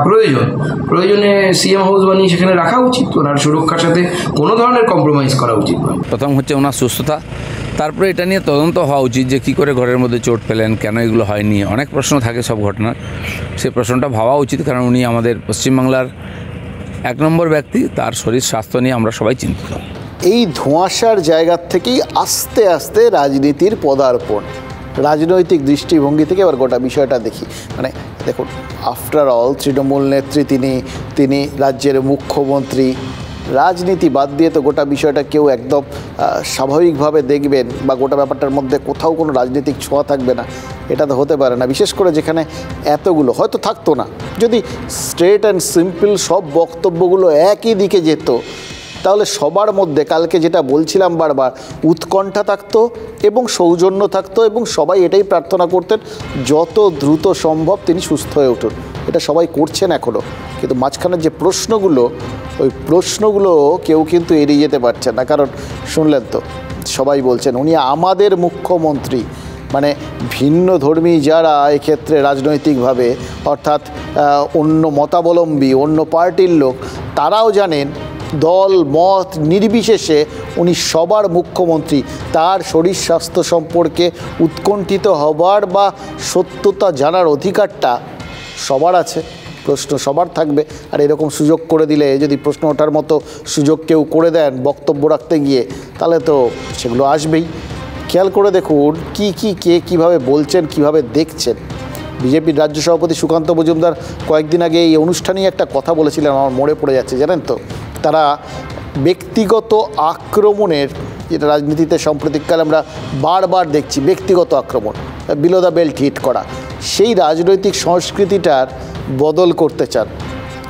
প্রয়োজনে সিএম হাউস বানিয়ে সেখানে রাখা উচিত, ওনার সুরক্ষার সাথে কোনো ধরনের কম্প্রোমাইজ করা উচিত নয়। প্রথম হচ্ছে ওনার সুস্থতা, তারপরে এটা নিয়ে তদন্ত হওয়া উচিত যে কী করে ঘরের মধ্যে চোট পেলেন, কেন এগুলো হয়নি, অনেক প্রশ্ন থাকে সব ঘটনার, সেই প্রশ্নটা ভাবা উচিত, কারণ উনি আমাদের পশ্চিমবাংলার 1 নম্বর ব্যক্তি, তার শরীর স্বাস্থ্য নিয়ে আমরা সবাই চিন্তিত। এই ধোঁয়াশার জায়গার থেকেই আস্তে আস্তে রাজনীতির পদার্পণ, রাজনৈতিক দৃষ্টিভঙ্গি থেকে এবার গোটা বিষয়টা দেখি। মানে দেখুন, আফটার অল তৃণমূল নেত্রী তিনি রাজ্যের মুখ্যমন্ত্রী, রাজনীতি বাদ দিয়ে তো গোটা বিষয়টা কেউ একদম স্বাভাবিকভাবে দেখবেন বা গোটা ব্যাপারটার মধ্যে কোথাও কোনো রাজনৈতিক ছোঁয়া থাকবে না, এটা তো হতে পারে না। বিশেষ করে যেখানে এতগুলো হয়তো থাকতো না, যদি স্ট্রেট অ্যান্ড সিম্পল সব বক্তব্যগুলো একই দিকে যেত, তাহলে সবার মধ্যে কালকে যেটা বলছিলাম বারবার, উৎকণ্ঠা থাকতো এবং সৌজন্য থাকতো, এবং সবাই এটাই প্রার্থনা করতেন যত দ্রুত সম্ভব তিনি সুস্থ হয়ে উঠুন। এটা সবাই করছেন এখনও, কিন্তু মাঝখানের যে প্রশ্নগুলো, ওই প্রশ্নগুলো কেউ কিন্তু এড়িয়ে যেতে পারছেন না। কারণ শুনলেন তো, সবাই বলছেন উনি আমাদের মুখ্যমন্ত্রী, মানে ভিন্ন ধর্মী যারা এক্ষেত্রে রাজনৈতিকভাবে, অর্থাৎ অন্য মতাবলম্বী, অন্য পার্টির লোক, তারাও জানেন দল মত নির্বিশেষে উনি সবার মুখ্যমন্ত্রী। তার শরীর স্বাস্থ্য সম্পর্কে উৎকণ্ঠিত হবার বা সত্যতা জানার অধিকারটা সবার আছে, প্রশ্ন সবার থাকবে। আর এরকম সুযোগ করে দিলে, যদি প্রশ্ন ওঠার মতো সুযোগ কেউ করে দেন বক্তব্য রাখতে গিয়ে, তাহলে তো সেগুলো আসবেই। খেয়াল করে দেখুন কে কীভাবে বলছেন, কিভাবে দেখছেন। বিজেপির রাজ্য সভাপতি সুকান্ত মজুমদার কয়েকদিন আগে এই অনুষ্ঠানেই একটা কথা বলেছিলেন, আমার মনে পড়ে যাচ্ছে, জানেন তো। তারা ব্যক্তিগত আক্রমণের, যেটা রাজনীতিতে সাম্প্রতিককালে আমরা বারবার দেখছি, ব্যক্তিগত আক্রমণ, বিলো দ্য বেল্ট হিট করা, সেই রাজনৈতিক সংস্কৃতিটার বদল করতে চান।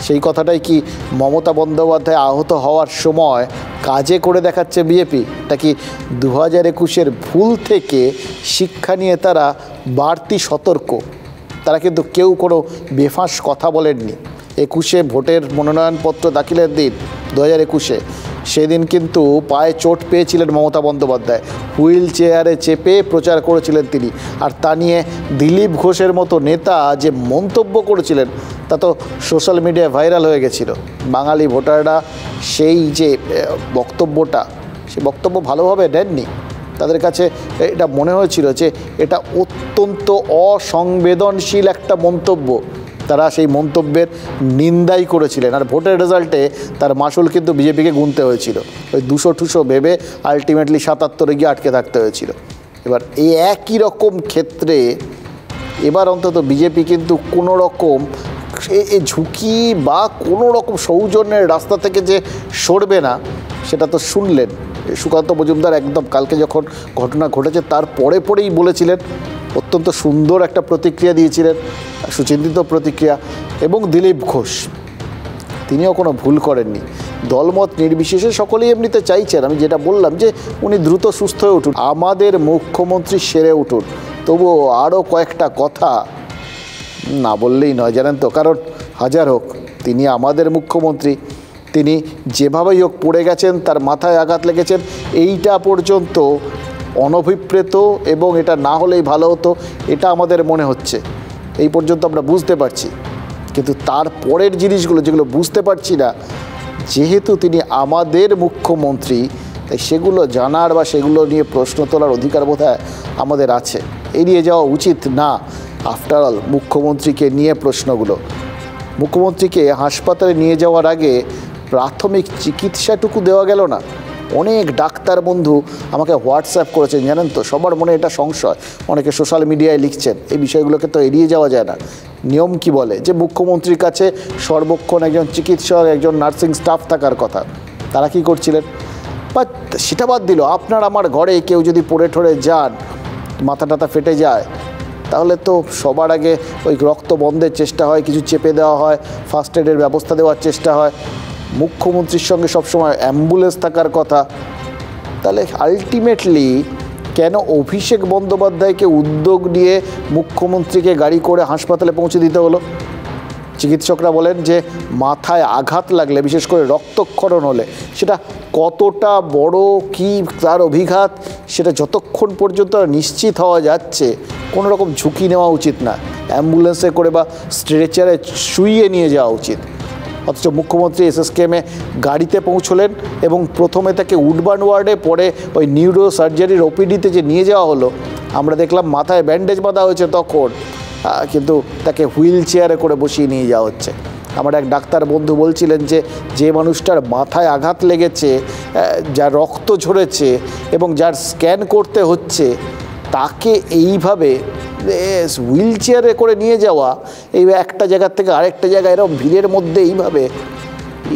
সেই কথাটাই কি মমতা বন্দ্যোপাধ্যায় আহত হওয়ার সময় কাজে করে দেখাচ্ছে বিজেপি? নাকি 2021-এর ভুল থেকে শিক্ষা নিয়ে তারা বাড়তি সতর্ক? তারা কিন্তু কেউ কোনো বেফাঁস কথা বলেননি। 21-এ ভোটের মনোনয়নপত্র দাখিলের দিন 2021-এ, সেদিন কিন্তু পায়ে চোট পেয়েছিলেন মমতা বন্দ্যোপাধ্যায়, হুইল চেয়ারে চেপে প্রচার করেছিলেন তিনি। আর তা নিয়ে দিলীপ ঘোষের মতো নেতা যে মন্তব্য করেছিলেন, তা তো সোশ্যাল মিডিয়ায় ভাইরাল হয়ে গেছিল। বাঙালি ভোটাররা সেই যে বক্তব্যটা, সেই বক্তব্য ভালোভাবে নেননি। তাদের কাছে এটা মনে হয়েছিল যে এটা অত্যন্ত অসংবেদনশীল একটা মন্তব্য। তারা সেই মন্তব্যের নিন্দাই করেছিলেন। আর ভোটের রেজাল্টে তার মাসুল কিন্তু বিজেপিকে গুনতে হয়েছিল। ওই 200 ভেবে আলটিমেটলি 77-এ গিয়ে আটকে থাকতে হয়েছিল। এবার এই একই রকম ক্ষেত্রে এবার অন্তত বিজেপি কিন্তু কোনো রকম ঝুঁকি বা কোনো রকম সৌজন্যের রাস্তা থেকে যে সরবে না, সেটা তো শুনলেন। সুকান্ত মজুমদার একদম কালকে যখন ঘটনা ঘটেছে তার পরেই বলেছিলেন, অত্যন্ত সুন্দর একটা প্রতিক্রিয়া দিয়েছিলেন, সুচিন্তিত প্রতিক্রিয়া। এবং দিলীপ ঘোষ, তিনিও কোনো ভুল করেননি। দলমত নির্বিশেষে সকলেই এমনিতে চাইছেন, আমি যেটা বললাম, যে উনি দ্রুত সুস্থ হয়ে উঠুন, আমাদের মুখ্যমন্ত্রী সেরে উঠুন। তবুও আরও কয়েকটা কথা না বললেই নয়, জানেন তো। কারণ হাজার হোক, তিনি আমাদের মুখ্যমন্ত্রী, তিনি যেভাবেই হোক পড়ে গেছেন, তার মাথায় আঘাত লেগেছেন, এইটা পর্যন্ত অনভিপ্রেত, এবং এটা না হলেই ভালো হতো, এটা আমাদের মনে হচ্ছে। এই পর্যন্ত আমরা বুঝতে পারছি। কিন্তু তার পরের জিনিসগুলো যেগুলো বুঝতে পারছি না, যেহেতু তিনি আমাদের মুখ্যমন্ত্রী, তাই সেগুলো জানার বা সেগুলো নিয়ে প্রশ্ন তোলার অধিকার বোধহয় আমাদের আছে। এড়িয়ে যাওয়া উচিত না। আফটার অল মুখ্যমন্ত্রীকে নিয়ে প্রশ্নগুলো, মুখ্যমন্ত্রীকে হাসপাতালে নিয়ে যাওয়ার আগে প্রাথমিক চিকিৎসাটুকু দেওয়া গেল না। অনেক ডাক্তার বন্ধু আমাকে হোয়াটসঅ্যাপ করেছেন, জানেন তো। সবার মনে এটা সংশয়, অনেকে সোশ্যাল মিডিয়ায় লিখছেন। এই বিষয়গুলোকে তো এড়িয়ে যাওয়া যায় না। নিয়ম কি বলে যে মুখ্যমন্ত্রীর কাছে সর্বক্ষণ একজন চিকিৎসক, একজন নার্সিং স্টাফ থাকার কথা। তারা কি করছিলেন? বা সেটা বাদ দিল, আপনার আমার ঘরে কেউ যদি পড়ে ঠরে যান, মাথা টাথা ফেটে যায়, তাহলে তো সবার আগে ওই রক্ত বন্ধের চেষ্টা হয়, কিছু চেপে দেওয়া হয়, ফার্স্ট এডের ব্যবস্থা দেওয়ার চেষ্টা হয়। মুখ্যমন্ত্রীর সঙ্গে সবসময় অ্যাম্বুলেন্স থাকার কথা। তাহলে আলটিমেটলি কেন অভিষেক বন্দ্যোপাধ্যায়কে উদ্যোগ নিয়ে মুখ্যমন্ত্রীকে গাড়ি করে হাসপাতালে পৌঁছে দিতে হলো? চিকিৎসকরা বলেন যে মাথায় আঘাত লাগলে, বিশেষ করে রক্তক্ষরণ হলে, সেটা কতটা বড় কি তার অভিঘাত, সেটা যতক্ষণ পর্যন্ত নিশ্চিত হওয়া যাচ্ছে, কোনো রকম ঝুঁকি নেওয়া উচিত না। অ্যাম্বুলেন্সে করে বা স্ট্রেচারে শুইয়ে নিয়ে যাওয়া উচিত। অথচ মুখ্যমন্ত্রী এসএসকেএমে গাড়িতে পৌঁছলেন এবং প্রথমে তাকে উডবার্ন ওয়ার্ডে, পরে ওই নিউরো সার্জারির ওপিডিতে যে নিয়ে যাওয়া হলো, আমরা দেখলাম মাথায় ব্যান্ডেজ বাঁধা হয়েছে তখন, কিন্তু তাকে হুইল চেয়ারে করে বসিয়ে নিয়ে যাওয়া হচ্ছে। আমার এক ডাক্তার বন্ধু বলছিলেন যে মানুষটার মাথায় আঘাত লেগেছে, যার রক্ত ঝরেছে এবং যার স্ক্যান করতে হচ্ছে, তাকে এইভাবে হুইল চেয়ারে করে নিয়ে যাওয়া, এই একটা জায়গার থেকে আরেকটা জায়গায় এরকম ভিড়ের মধ্যে এইভাবে,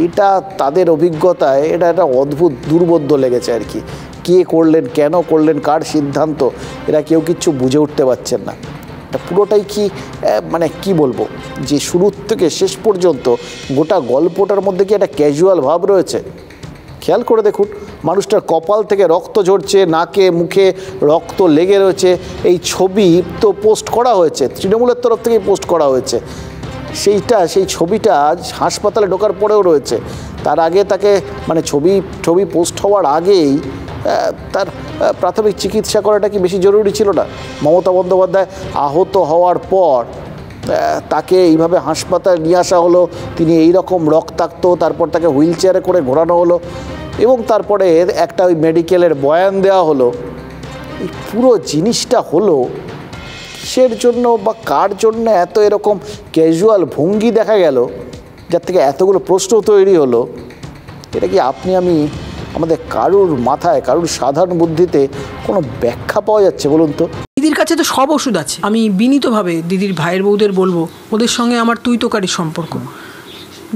এটা তাদের অভিজ্ঞতায় এটা একটা অদ্ভুত দুর্বোধ্য লেগেছে আর কি। কে করলেন, কেন করলেন, কার সিদ্ধান্ত, এরা কেউ কিচ্ছু বুঝে উঠতে পারছেন না। এটা পুরোটাই কি মানে কি বলবো, যে শুরু থেকে শেষ পর্যন্ত গোটা গল্পটার মধ্যে কি একটা ক্যাজুয়াল ভাব রয়েছে? খেয়াল করে দেখুন, মানুষটার কপাল থেকে রক্ত ঝরছে, নাকে মুখে রক্ত লেগে রয়েছে। এই ছবি তো পোস্ট করা হয়েছে, তৃণমূলের তরফ থেকেই পোস্ট করা হয়েছে। সেই ছবিটা হাসপাতালে ঢোকার পরেও রয়েছে। তার আগে তাকে মানে ছবি পোস্ট হওয়ার আগেই তার প্রাথমিক চিকিৎসা করাটা কি বেশি জরুরি ছিল না? মমতা বন্দ্যোপাধ্যায় আহত হওয়ার পর তাকে এইভাবে হাসপাতালে নিয়ে আসা হলো, তিনি এই রকম রক্তাক্ত, তারপর তাকে হুইল চেয়ারে করে ঘোরানো হলো এবং তারপরে একটা ওই মেডিকেলের বয়ান দেওয়া হলো। এই পুরো জিনিসটা হলো কিসের জন্য বা কার জন্য এত এরকম ক্যাজুয়াল ভঙ্গি দেখা গেল, যার থেকে এতগুলো প্রশ্ন তৈরি হলো? এটা কি আপনি আমি আমাদের কারুর মাথায়, কারুর সাধারণ বুদ্ধিতে কোনো ব্যাখ্যা পাওয়া যাচ্ছে বলুন তো? দিদির কাছে তো সব ওষুধ আছে। আমি বিনীতভাবে দিদির ভাইয়ের বউদের বলবো, ওদের সঙ্গে আমার তুই তোকারি সম্পর্ক,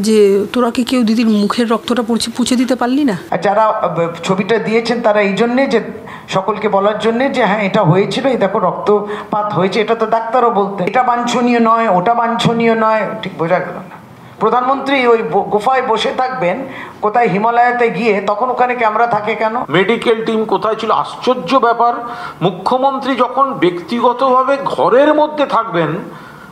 যে তোরা কি কেউ দিদির মুখের রক্তটা পুছে দিতে পারলি না? যারা ছবিটা দিয়েছেন তারা এই জন্যে যে সকলকে বলার জন্যে যে হ্যাঁ এটা হয়েছিল, এই দেখো রক্তপাত হয়েছে, এটা তো ডাক্তারও বলতেন এটা বাঞ্ছনীয় নয়, ওটা বাঞ্ছনীয় নয়, ঠিক বোঝা গেল না। প্রধানমন্ত্রী ওই গুফায় বসে থাকবেন কোথায় হিমালয়াতে গিয়ে, তখন ওখানে ক্যামেরা থাকে কেন? মেডিকেল টিম কোথায় ছিল? আশ্চর্য ব্যাপার, মুখ্যমন্ত্রী যখন ব্যক্তিগতভাবে ঘরের মধ্যে থাকবেন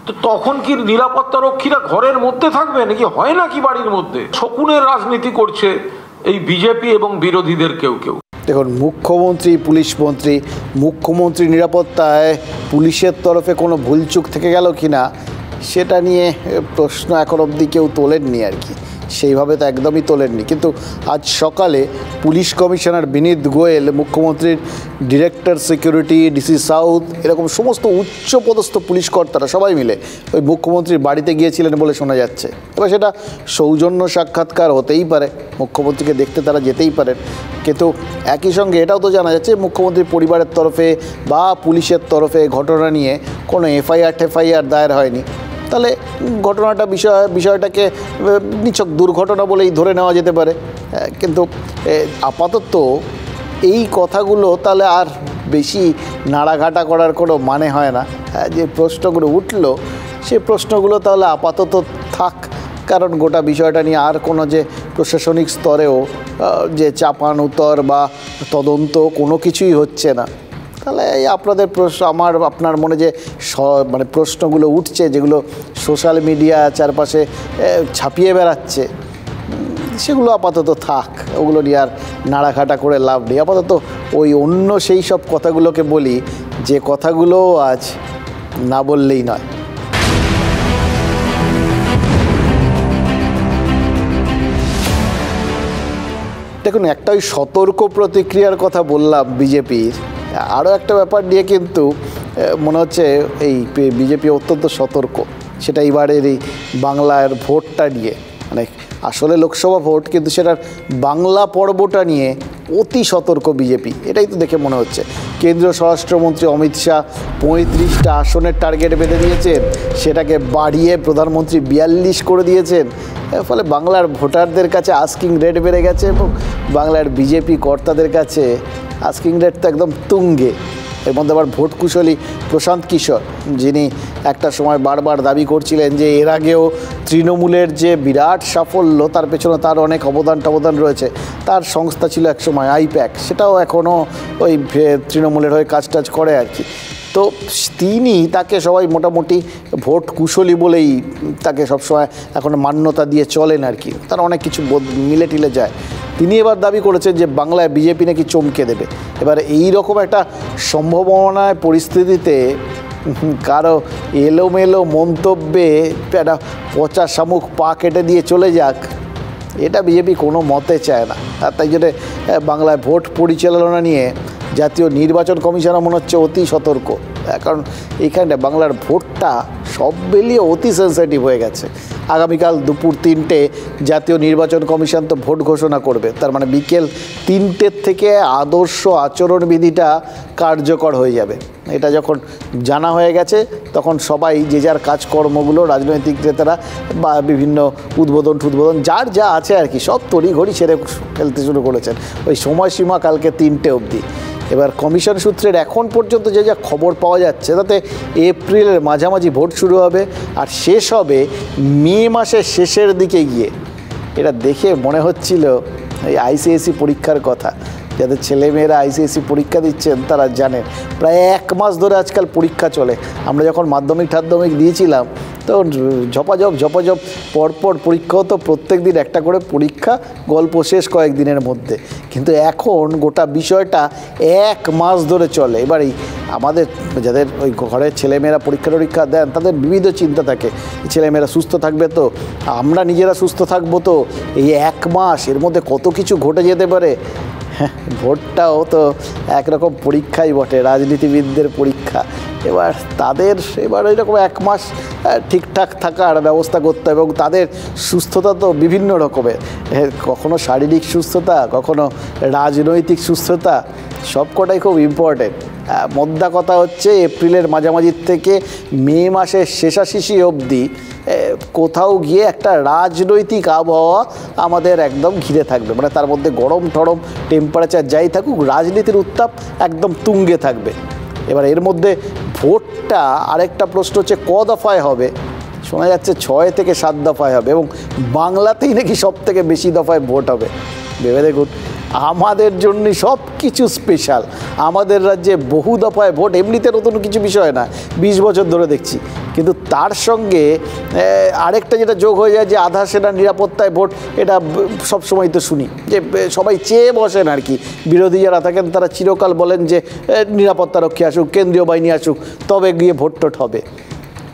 তো তখন কি নিরাপত্তা রক্ষীরা ঘরের মধ্যে থাকবে নাকি? হয় নাকি বাড়ির মধ্যে? শকুনের রাজনীতি করছে এই বিজেপি এবং বিরোধীদের কেউ কেউ। দেখুন, মুখ্যমন্ত্রী, পুলিশ মন্ত্রী, মুখ্যমন্ত্রী নিরাপত্তায় পুলিশের তরফে কোনো ভুলচুক থেকে গেল কি না সেটা নিয়ে প্রশ্ন এখন অবধি কেউ তোলেননি আর কি, সেইভাবে তো একদমই তোলেননি। কিন্তু আজ সকালে পুলিশ কমিশনার বিনীত গোয়েল, মুখ্যমন্ত্রীর ডিরেক্টর সিকিউরিটি, ডিসি সাউথ, এরকম সমস্ত উচ্চপদস্থ পুলিশ কর্তারা সবাই মিলে ওই মুখ্যমন্ত্রীর বাড়িতে গিয়েছিলেন বলে শোনা যাচ্ছে। এবার সেটা সৌজন্য সাক্ষাৎকার হতেই পারে, মুখ্যমন্ত্রীকে দেখতে তারা যেতেই পারেন, কিন্তু একই সঙ্গে এটাও তো জানা যাচ্ছে মুখ্যমন্ত্রীর পরিবারের তরফে বা পুলিশের তরফে ঘটনা নিয়ে কোনো এফআইআর দায়ের হয়নি। তাহলে বিষয়টাকে নিছক দুর্ঘটনা বলেই ধরে নেওয়া যেতে পারে। কিন্তু আপাতত এই কথাগুলো তাহলে আর বেশি নাড়াঘাটা করার কোনো মানে হয় না। যে প্রশ্নগুলো উঠলো সেই প্রশ্নগুলো তাহলে আপাতত থাক, কারণ গোটা বিষয়টা নিয়ে আর কোনো যে প্রশাসনিক স্তরেও যে চাপান উত্তর বা তদন্ত কোনো কিছুই হচ্ছে না। তাহলে এই আপনাদের আপনার মনে যে মানে প্রশ্নগুলো উঠছে, যেগুলো সোশ্যাল মিডিয়া চারপাশে ছাপিয়ে বেড়াচ্ছে, সেগুলো আপাতত থাক, ওগুলো নিয়ে আর নাড়াঘাটা করে লাভ নেই। আপাতত ওই অন্য সেই সব কথাগুলোকে বলি যে কথাগুলো আজ না বললেই নয়। দেখুন, একটা ওই সতর্ক প্রতিক্রিয়ার কথা বললাম বিজেপির, আরও একটা ব্যাপার নিয়ে কিন্তু মনে হচ্ছে এই বিজেপি অত্যন্ত সতর্ক, সেটা এবারের এই বাংলার ভোটটা নিয়ে। মানে আসলে লোকসভা ভোট, কিন্তু সেটার বাংলা পর্বটা নিয়ে অতি সতর্ক বিজেপি, এটাই তো দেখে মনে হচ্ছে। কেন্দ্রীয় স্বরাষ্ট্রমন্ত্রী অমিত শাহ 35টা আসনের টার্গেট বেঁধে দিয়েছেন, সেটাকে বাড়িয়ে প্রধানমন্ত্রী 42 করে দিয়েছেন। ফলে বাংলার ভোটারদের কাছে আস্কিং রেট বেড়ে গেছে এবং বাংলার বিজেপি কর্তাদের কাছে আস্কিং রেট তো একদম তুঙ্গে। এর মধ্যে আবার ভোট কুশলী প্রশান্ত কিশোর, যিনি একটা সময় বারবার দাবি করছিলেন যে এর আগেও তৃণমূলের যে বিরাট সাফল্য তার পেছনে তার অনেক অবদান রয়েছে। তার সংস্থা ছিল একসময় আইপ্যাক, সেটাও এখনও ওই তৃণমূলের হয়ে কাজ করে আর কি। তো তাকে সবাই মোটামুটি ভোট কুশলী বলেই তাকে সবসময় এখন মান্যতা দিয়ে চলেন আর কি, তার অনেক কিছু মিলে টিলে যায়। তিনি এবার দাবি করেছেন যে বাংলায় বিজেপি নাকি চমকে দেবে। এবার এই রকম একটা সম্ভাবনায় পরিস্থিতিতে কারো এলোমেলো মন্তব্যে একটা পচা শামুক পা কেটে দিয়ে চলে যাক, এটা বিজেপি কোনো মতে চায় না। আর তাই জন্যে বাংলায় ভোট পরিচালনা নিয়ে জাতীয় নির্বাচন কমিশনও মনে হচ্ছে অতি সতর্ক, কারণ এইখানটা বাংলার ভোটটা সব মিলিয়ে অতি সেন্সিটিভ হয়ে গেছে। আগামীকাল দুপুর 3টে জাতীয় নির্বাচন কমিশন তো ভোট ঘোষণা করবে, তার মানে বিকেল 3টের থেকে আদর্শ আচরণবিধিটা কার্যকর হয়ে যাবে। এটা যখন জানা হয়ে গেছে তখন সবাই যে যার কাজকর্মগুলো, রাজনৈতিক নেতারা বা বিভিন্ন উদ্বোধন যার যা আছে আর কি, সব তড়িঘড়ি সেরে ফেলতে শুরু করেছেন। ওই সময়সীমা কালকে 3টে অবধি। এবার কমিশন সূত্রের এখন পর্যন্ত যে যা খবর পাওয়া যাচ্ছে তাতে এপ্রিলের মাঝামাঝি ভোট শুরু হবে আর শেষ হবে মে মাসের শেষের দিকে গিয়ে। এটা দেখে মনে হচ্ছিল এই আইসিএসসি পরীক্ষার কথা, যাদের ছেলেমেয়েরা আইসিএসসি পরীক্ষা দিচ্ছেন তারা জানেন প্রায় 1 মাস ধরে আজকাল পরীক্ষা চলে। আমরা যখন মাধ্যমিক দিয়েছিলাম তো ঝপাঝপ পরপর পরীক্ষা হতো, প্রত্যেক দিন একটা করে পরীক্ষা, গল্প শেষ কয়েকদিনের মধ্যে। কিন্তু এখন গোটা বিষয়টা 1 মাস ধরে চলে। এবার এই আমাদের যাদের ওই ঘরের ছেলেমেয়েরা পরীক্ষা দেন তাদের বিবিধ চিন্তা থাকে, ছেলেমেয়েরা সুস্থ থাকবে তো, আমরা নিজেরা সুস্থ থাকবো তো, এই 1 মাস এর মধ্যে কত কিছু ঘটে যেতে পারে। ভোটটাও তো একরকম পরীক্ষাই বটে, রাজনীতিবিদদের পরীক্ষা। এবার এরকম 1 মাস ঠিকঠাক থাকার ব্যবস্থা করতে হবে এবং তাদের সুস্থতা তো বিভিন্ন রকমের, কখনো শারীরিক সুস্থতা, কখনো রাজনৈতিক সুস্থতা, সবকটাই খুব ইম্পর্টেন্ট। মোদ্দা কথা হচ্ছে এপ্রিলের মাঝামাঝির থেকে মে মাসের শেষাশেষি অবধি কোথাও গিয়ে একটা রাজনৈতিক আবহাওয়া আমাদের একদম ঘিরে থাকবে, মানে তার মধ্যে গরম টরম টেম্পারেচার যাই থাকুক, রাজনীতির উত্তাপ একদম তুঙ্গে থাকবে। এবার এর মধ্যে ভোটটা আরেকটা প্রশ্ন হচ্ছে দফায় হবে, শোনা যাচ্ছে 6 থেকে 7 দফায় হবে এবং বাংলাতেই নাকি সব থেকে বেশি দফায় ভোট হবে। ভেবে দেখুন, আমাদের জন্য সব কিছু স্পেশাল। আমাদের রাজ্যে বহু দফায় ভোট এমনিতে নতুন কিছু বিষয় না, 20 বছর ধরে দেখছি, কিন্তু তার সঙ্গে আরেকটা যেটা যোগ হয়ে যায় যে আধা সেনার নিরাপত্তায় ভোট, এটা সবসময় তো শুনি যে সবাই চেয়ে বসেন আর কি, বিরোধী যারা থাকেন তারা চিরকাল বলেন যে নিরাপত্তারক্ষী আসুক, কেন্দ্রীয় বাহিনী আসুক, তবে গিয়ে ভোট টোট হবে।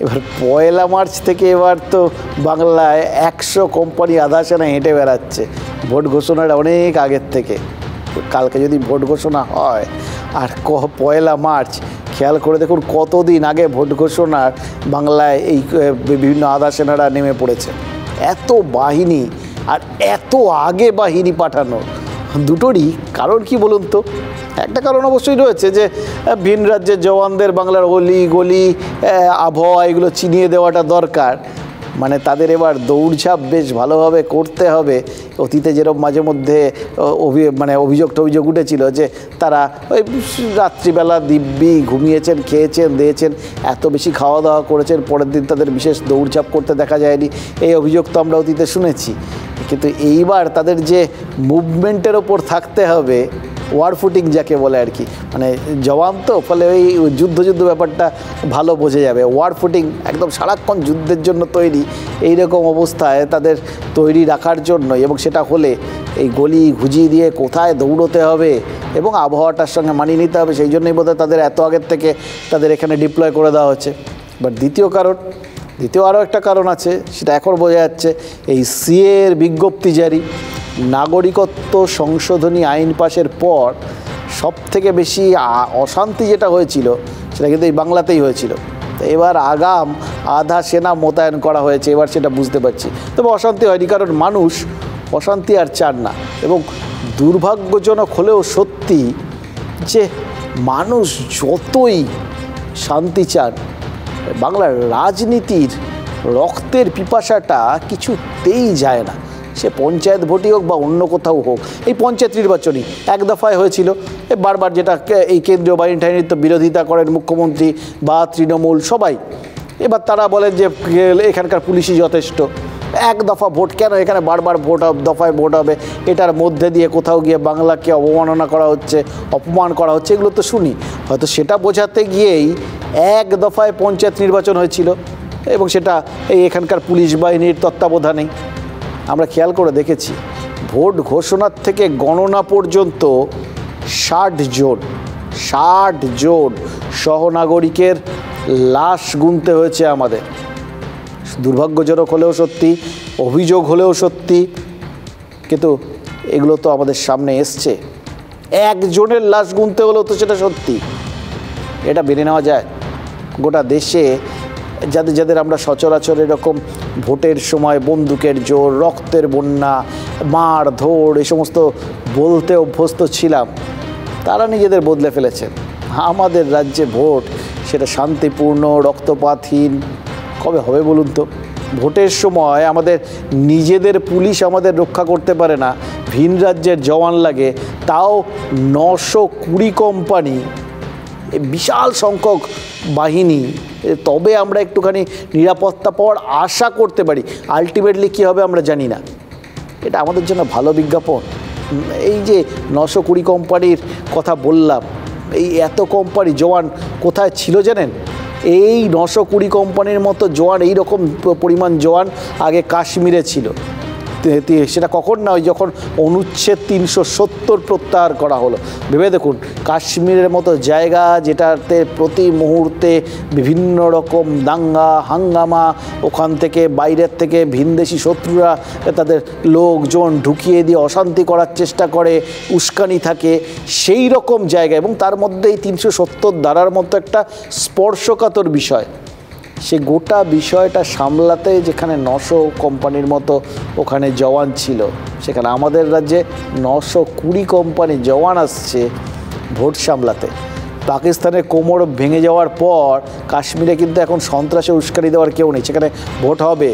এবার 1 মার্চ থেকে এবার তো বাংলায় 100 কোম্পানি আধা সেনা হেঁটে বেড়াচ্ছে ভোট ঘোষণার অনেক আগের থেকে। কালকে যদি ভোট ঘোষণা হয় আর 1 মার্চ, খেয়াল করে দেখুন কতদিন আগে ভোট ঘোষণার বাংলায় এই বিভিন্ন আধা সেনারা নেমে পড়েছে। এত বাহিনী আর এত আগে বাহিনী পাঠানো, দুটোরই কারণ কি বলুন তো? একটা কারণ অবশ্যই রয়েছে যে ভিন রাজ্যের জওয়ানদের বাংলার অলি গলি আবহাওয়া এগুলো চিনিয়ে দেওয়াটা দরকার, মানে তাদের এবার দৌড়ঝাঁপ বেশ ভালোভাবে করতে হবে। অতীতে যেরকম মাঝে মধ্যে অভিযোগ উঠেছিল যে তারা ওই রাত্রিবেলা দিব্যি ঘুমিয়েছেন, খেয়েছেন, দিয়েছেন, এত বেশি খাওয়া দাওয়া করেছেন, পরের দিন তাদের বিশেষ দৌড়ঝাঁপ করতে দেখা যায়নি, এই অভিযোগ তো আমরা অতীতে শুনেছি। কিন্তু এইবার তাদের যে মুভমেন্টের ওপর থাকতে হবে, ওয়ার ফুটিং যাকে বলে আর কি, মানে জওয়ান তো, ফলে ওই যুদ্ধ ব্যাপারটা ভালো বোঝা যাবে। ওয়ার ফুটিং একদম সারাক্ষণ যুদ্ধের জন্য তৈরি, এই রকম অবস্থায় তাদের তৈরি রাখার জন্য, এবং সেটা হলে এই গলি ঘুজিয়ে দিয়ে কোথায় দৌড়তে হবে এবং আবহাওয়াটার সঙ্গে মানিয়ে নিতে হবে, সেই জন্যই বোধহয় তাদের এত আগের থেকে তাদের এখানে ডিপ্লয় করে দেওয়া হচ্ছে। বাট দ্বিতীয় আরও একটা কারণ আছে, সেটা এখন বোঝা যাচ্ছে, এই সিএর বিজ্ঞপ্তি জারি, নাগরিকত্ব সংশোধনী আইন পাশের পর সবথেকে বেশি অশান্তি যেটা হয়েছিল সেটা কিন্তু এই বাংলাতেই হয়েছিল। তো এবার আগাম আধা সেনা মোতায়েন করা হয়েছে, এবার সেটা বুঝতে পারছি। তবে অশান্তি হয়নি, কারণ মানুষ অশান্তি আর চান না। এবং দুর্ভাগ্যজনক হলেও সত্যি যে মানুষ যতই শান্তি চান, বাংলার রাজনীতির রক্তের পিপাসাটা কিছুতেই যায় না, সে পঞ্চায়েত ভোটই হোক বা অন্য কোথাও হোক। এই পঞ্চায়েত নির্বাচনই 1 দফায় হয়েছিল, বারবার যেটা এই কেন্দ্রীয় বাহিনী টাহিনীর তো বিরোধিতা করেন মুখ্যমন্ত্রী বা তৃণমূল সবাই। এবার তারা বলেন যে এখানকার পুলিশই যথেষ্ট, 1 দফা ভোট কেন, এখানে বারবার দফায় ভোট হবে, এটার মধ্যে দিয়ে কোথাও গিয়ে বাংলাকে অবমাননা করা হচ্ছে, অপমান করা হচ্ছে, এগুলো তো শুনি। হয়তো সেটা বোঝাতে গিয়েই 1 দফায় পঞ্চায়েত নির্বাচন হয়েছিল এবং সেটা এখানকার পুলিশ বাহিনীর তত্ত্বাবধানেই। আমরা খেয়াল করে দেখেছি ভোট ঘোষণার থেকে গণনা পর্যন্ত 60 জন সহনাগরিকের লাশ গুনতে হয়েছে আমাদের। দুর্ভাগ্যজনক হলেও সত্যি, অভিযোগ হলেও সত্যি, কিন্তু এগুলো তো আমাদের সামনে এসছে। 1 জনের লাশ গুনতে হলেও তো সেটা সত্যি, এটা মেনে নেওয়া যায়? গোটা দেশে যাদের আমরা সচরাচর এরকম ভোটের সময় বন্দুকের জোর, রক্তের বন্যা, মার ধর এই সমস্ত বলতে অভ্যস্ত ছিলাম, তারা নিজেদের বদলে ফেলেছেন। আমাদের রাজ্যে ভোট সেটা শান্তিপূর্ণ, রক্তপাতহীন কবে হবে বলুন তো? ভোটের সময় আমাদের নিজেদের পুলিশ আমাদের রক্ষা করতে পারে না, ভিন রাজ্যের জওয়ান লাগে, তাও 920 কোম্পানি, বিশাল সংখ্যক বাহিনী, তবে আমরা একটুখানি নিরাপত্তা পাওয়ার আশা করতে পারি। আলটিমেটলি কী হবে আমরা জানি না। এটা আমাদের জন্য ভালো বিজ্ঞাপন? এই যে 920 কোম্পানির কথা বললাম, এই এত কোম্পানি জওয়ান কোথায় ছিল জানেন? এই 920 কোম্পানির মতো জওয়ান, এই রকম পরিমাণ জওয়ান আগে কাশ্মীরে ছিল। সেটা কখন না, ওই যখন অনুচ্ছেদ 370 প্রত্যাহার করা হলো। ভেবে দেখুন, কাশ্মীরের মতো জায়গা যেটাতে প্রতি মুহূর্তে বিভিন্ন রকম দাঙ্গা হাঙ্গামা, ওখান থেকে বাইরের থেকে ভিনদেশি শত্রুরা তাদের লোকজন ঢুকিয়ে দিয়ে অশান্তি করার চেষ্টা করে, উস্কানি থাকে, সেই রকম জায়গা, এবং তার মধ্যে এই 370 ধারার মতো একটা স্পর্শকাতর বিষয়, সে গোটা বিষয়টা সামলাতে যেখানে 900 কোম্পানির মতো ওখানে জওয়ান ছিল, সেখানে আমাদের রাজ্যে 920 কোম্পানি জওয়ান আসছে ভোট সামলাতে। পাকিস্তানের কোমর ভেঙে যাওয়ার পর কাশ্মীরে কিন্তু এখন সন্ত্রাসে উস্কানি দেওয়ার কেউ নেই, সেখানে ভোট হবে।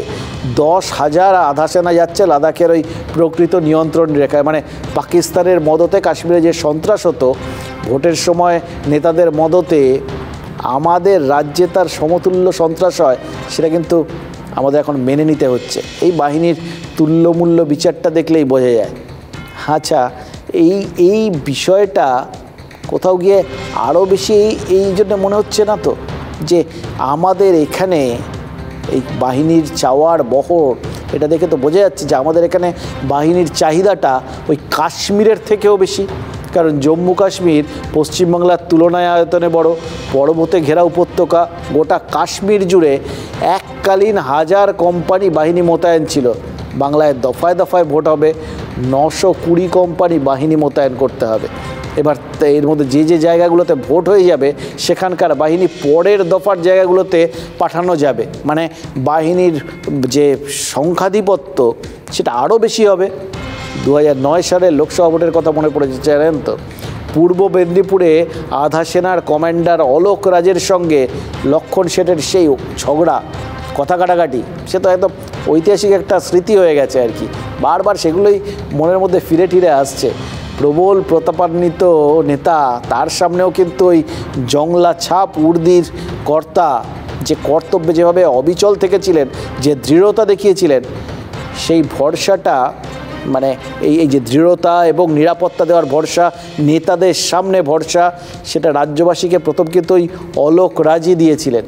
10,000 আধা সেনা যাচ্ছে লাদাখের ওই প্রকৃত নিয়ন্ত্রণ রেখায়, মানে পাকিস্তানের মদতে কাশ্মীরে যে সন্ত্রাস হতো, ভোটের সময় নেতাদের মদতে আমাদের রাজ্যে তার সমতুল্য সন্ত্রাস হয়, সেটা কিন্তু আমাদের এখন মেনে নিতে হচ্ছে। এই বাহিনীর তুল্যমূল্য বিচারটা দেখলেই বোঝা যায়। আচ্ছা, এই বিষয়টা কোথাও গিয়ে আরও বেশি এই জন্য মনে হচ্ছে না তো যে আমাদের এখানে এই বাহিনীর চাওয়ার বহর, এটা দেখে তো বোঝা যাচ্ছে যে আমাদের এখানে বাহিনীর চাহিদাটা ওই কাশ্মীরের থেকেও বেশি। কারণ জম্মু কাশ্মীর পশ্চিমবাংলার তুলনায় আয়তনে বড়, পর্বতে ঘেরা উপত্যকা, গোটা কাশ্মীর জুড়ে এককালীন 1000 কোম্পানি বাহিনী মোতায়েন ছিল। বাংলায় দফায় দফায় ভোট হবে, 920 কোম্পানি বাহিনী মোতায়েন করতে হবে। এবার এর মধ্যে যে জায়গাগুলোতে ভোট হয়ে যাবে সেখানকার বাহিনী পরের দফার জায়গাগুলোতে পাঠানো যাবে, মানে বাহিনীর যে সংখ্যাধিপত্য সেটা আরও বেশি হবে। 2009 সালের লোকসভা ভোটের কথা মনে পড়েছে, জানেন তো, পূর্ব মেদিনীপুরে আধা সেনার কমান্ডার অলোক রাজের সঙ্গে লক্ষণ শেঠের সেই ঝগড়া, কথা কাটাকাটি, সে তো একদম ঐতিহাসিক একটা স্মৃতি হয়ে গেছে আর কি। বারবার সেগুলোই মনের মধ্যে ফিরে ফিরে আসছে। প্রবল প্রতাপান্বিত নেতা, তার সামনেও কিন্তু ওই জংলা ছাপ উর্দির কর্তা যে কর্তব্যে যেভাবে অবিচল থেকেছিলেন, যে দৃঢ়তা দেখিয়েছিলেন, সেই ভরসাটা, মানে এই যে দৃঢ়তা এবং নিরাপত্তা দেওয়ার ভরসা, নেতাদের সামনে ভরসা, সেটা রাজ্যবাসীকে প্রথম কিন্তু ওই অলোক রাজই দিয়েছিলেন।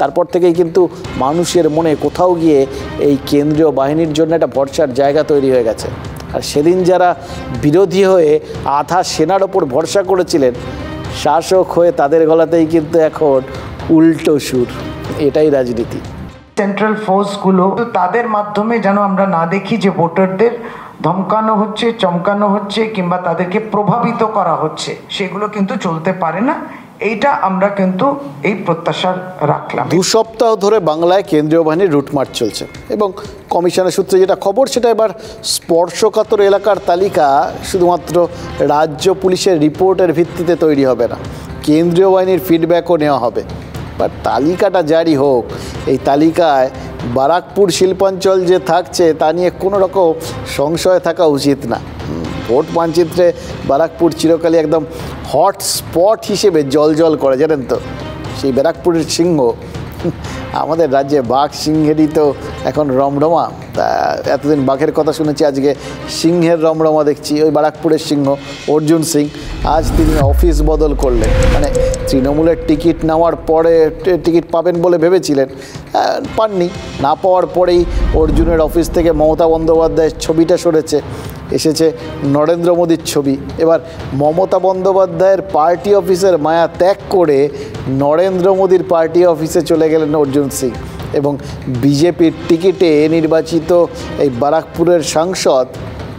তারপর থেকেই কিন্তু মানুষের মনে কোথাও গিয়ে এই কেন্দ্রীয় বাহিনীর জন্য একটা ভরসার জায়গা তৈরি হয়ে গেছে। আর সেদিন যারা বিরোধী হয়ে আধা সেনার ওপর ভরসা করেছিলেন, শাসক হয়ে তাদের গলাতেই কিন্তু এখন উল্টো সুর। এটাই রাজনীতি। সেন্ট্রাল ফোর্সগুলো, তাদের মাধ্যমে যেন আমরা না দেখি যে ভোটারদের ধমকানো হচ্ছে, চমকানো হচ্ছে, কিংবা তাদেরকে প্রভাবিত করা হচ্ছে, সেগুলো কিন্তু চলতে পারে না। এইটা আমরা কিন্তু এই প্রত্যাশা রাখলাম। 2 সপ্তাহ ধরে বাংলায় কেন্দ্রীয় বাহিনীর রুটমার্চ চলছে, এবং কমিশনের সূত্রে যেটা খবর, সেটা এবার স্পর্শকাতর এলাকার তালিকা শুধুমাত্র রাজ্য পুলিশের রিপোর্টের ভিত্তিতে তৈরি হবে না, কেন্দ্রীয় বাহিনীর ফিডব্যাকও নেওয়া হবে। বাট তালিকাটা জারি হোক, এই তালিকায় বারাকপুর শিল্পাঞ্চল যে থাকছে তা নিয়ে কোনো রকম সংশয় থাকা উচিত না। ভোট মানচিত্রে বারাকপুর চিরকালই একদম হটস্পট হিসেবে জল করে, জানেন তো। সেই ব্যারাকপুরের সিংহ, আমাদের রাজ্যে বাঘ সিংহেরই তো এখন রমরমা। তা এতদিন বাঘের কথা শুনেছি, আজকে সিংহের রমরমা দেখছি। ওই বারাকপুরের সিংহ অর্জুন সিং, আজ তিনি অফিস বদল করলেন। মানে তৃণমূলের টিকিট নেওয়ার পরে টিকিট পাবেন বলে ভেবেছিলেন, পাননি। না পাওয়ার পরেই অর্জুনের অফিস থেকে মমতা বন্দ্যোপাধ্যায়ের ছবিটা সরেছে, এসেছে নরেন্দ্র মোদীর ছবি। এবার মমতা বন্দ্যোপাধ্যায়ের পার্টি অফিসের মায়া ত্যাগ করে নরেন্দ্র মোদীর পার্টি অফিসে চলে গেলেন অর্জুন সিং, এবং বিজেপির টিকিটে নির্বাচিত এই বারাকপুরের সাংসদ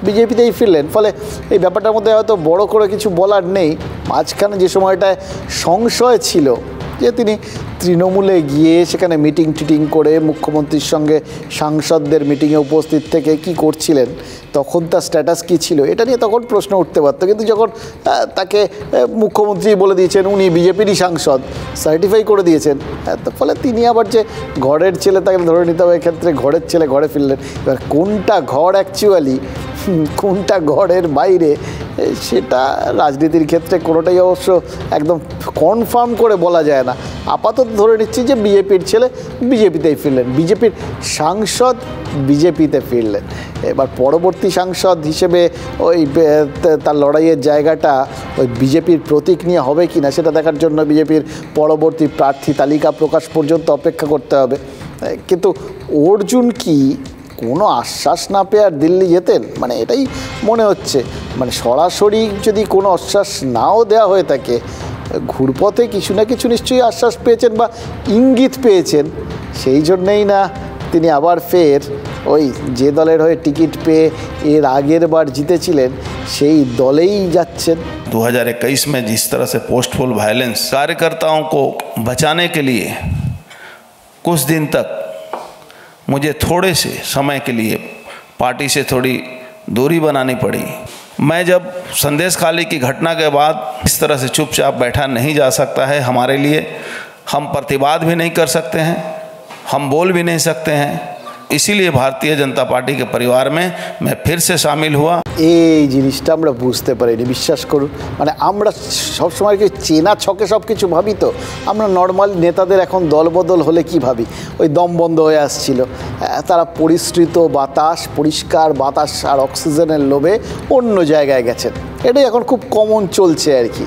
বিজেপিতেই ফিরলেন। ফলে এই ব্যাপারটার মধ্যে হয়তো বড় করে কিছু বলার নেই। মাঝখানে যে সময়টায় সংশয় ছিল যে তিনি তৃণমূলে গিয়ে সেখানে মিটিং করে মুখ্যমন্ত্রীর সঙ্গে সাংসদদের মিটিংয়ে উপস্থিত থেকে কি করছিলেন, তখন তার স্ট্যাটাস কী ছিল, এটা নিয়ে তখন প্রশ্ন উঠতে পারত। কিন্তু যখন তাকে মুখ্যমন্ত্রী বলে দিয়েছেন উনি বিজেপিরই সাংসদ, সার্টিফাই করে দিয়েছেন, ফলে তিনি আবার যে ঘরের ছেলে তাকে ধরে নিতে হবে, এক্ষেত্রে ঘরের ছেলে ঘরে ফিরলেন। এবার কোনটা ঘর অ্যাকচুয়ালি, কোনটা ঘরের বাইরে, সেটা রাজনীতির ক্ষেত্রে কোনোটাই অবশ্য একদম কনফার্ম করে বলা যায় না। আপাতত ধরে নিচ্ছি যে বিজেপির ছেলে বিজেপিতেই ফিরলেন, বিজেপির সাংসদ বিজেপিতে ফিরলেন। এবার পরবর্তী সাংসদ হিসেবে ওই তার লড়াইয়ের জায়গাটা ওই বিজেপির প্রতীক নিয়ে হবে কি না, সেটা দেখার জন্য বিজেপির পরবর্তী প্রার্থী তালিকা প্রকাশ পর্যন্ত অপেক্ষা করতে হবে। কিন্তু অর্জুন কি কোনো আশ্বাস না পেয়ে আর দিল্লি যেতেন, মানে এটাই মনে হচ্ছে। মানে সরাসরি যদি কোনো আশ্বাস নাও দেওয়া হয়ে থাকে, ঘুরপথে কিছু না কিছু নিশ্চয়ই আশ্বাস পেয়েছেন বা ইঙ্গিত পেয়েছেন, সেই জন্যেই না তিনি আবার ফের ওই যে দলের হয়ে টিকিট পেয়ে এর আগের বার জিতেছিলেন সেই দলেই যাচ্ছেন। 2021 में जिस तरह से पोस्टफुल वायलेंस कार्यकर्ताओं को बचाने के लिए कुछ दिन तक मुझे थोड़े से समय के लिए पार्टी से थोड़ी दूरी बनानी पड़ी। मैं जब संदेश खाली की घटना के बाद इस तरह से चुपचाप बैठा नहीं जा सकता है हमारे लिए। हम प्रतिवाद भी नहीं कर सकते हैं, हम बोल भी नहीं सकते हैं। इसीलिए भारतीय जनता पार्टी के परिवार में मैं फिर से शामिल हुआ। এই জিনিসটা আমরা বুঝতে পারিনি, বিশ্বাস করুন। মানে আমরা সবসময় কি চেনা ছকে সব কিছু ভাবি, তো আমরা নর্মাল নেতাদের এখন দলবদল হলে কি ভাবি, ওই দম বন্ধ হয়ে আসছিল, তারা পরিশ্রিত বাতাস, পরিষ্কার বাতাস আর অক্সিজেনের লোভে অন্য জায়গায় গেছেন, এটাই এখন খুব কমন চলছে আর কি।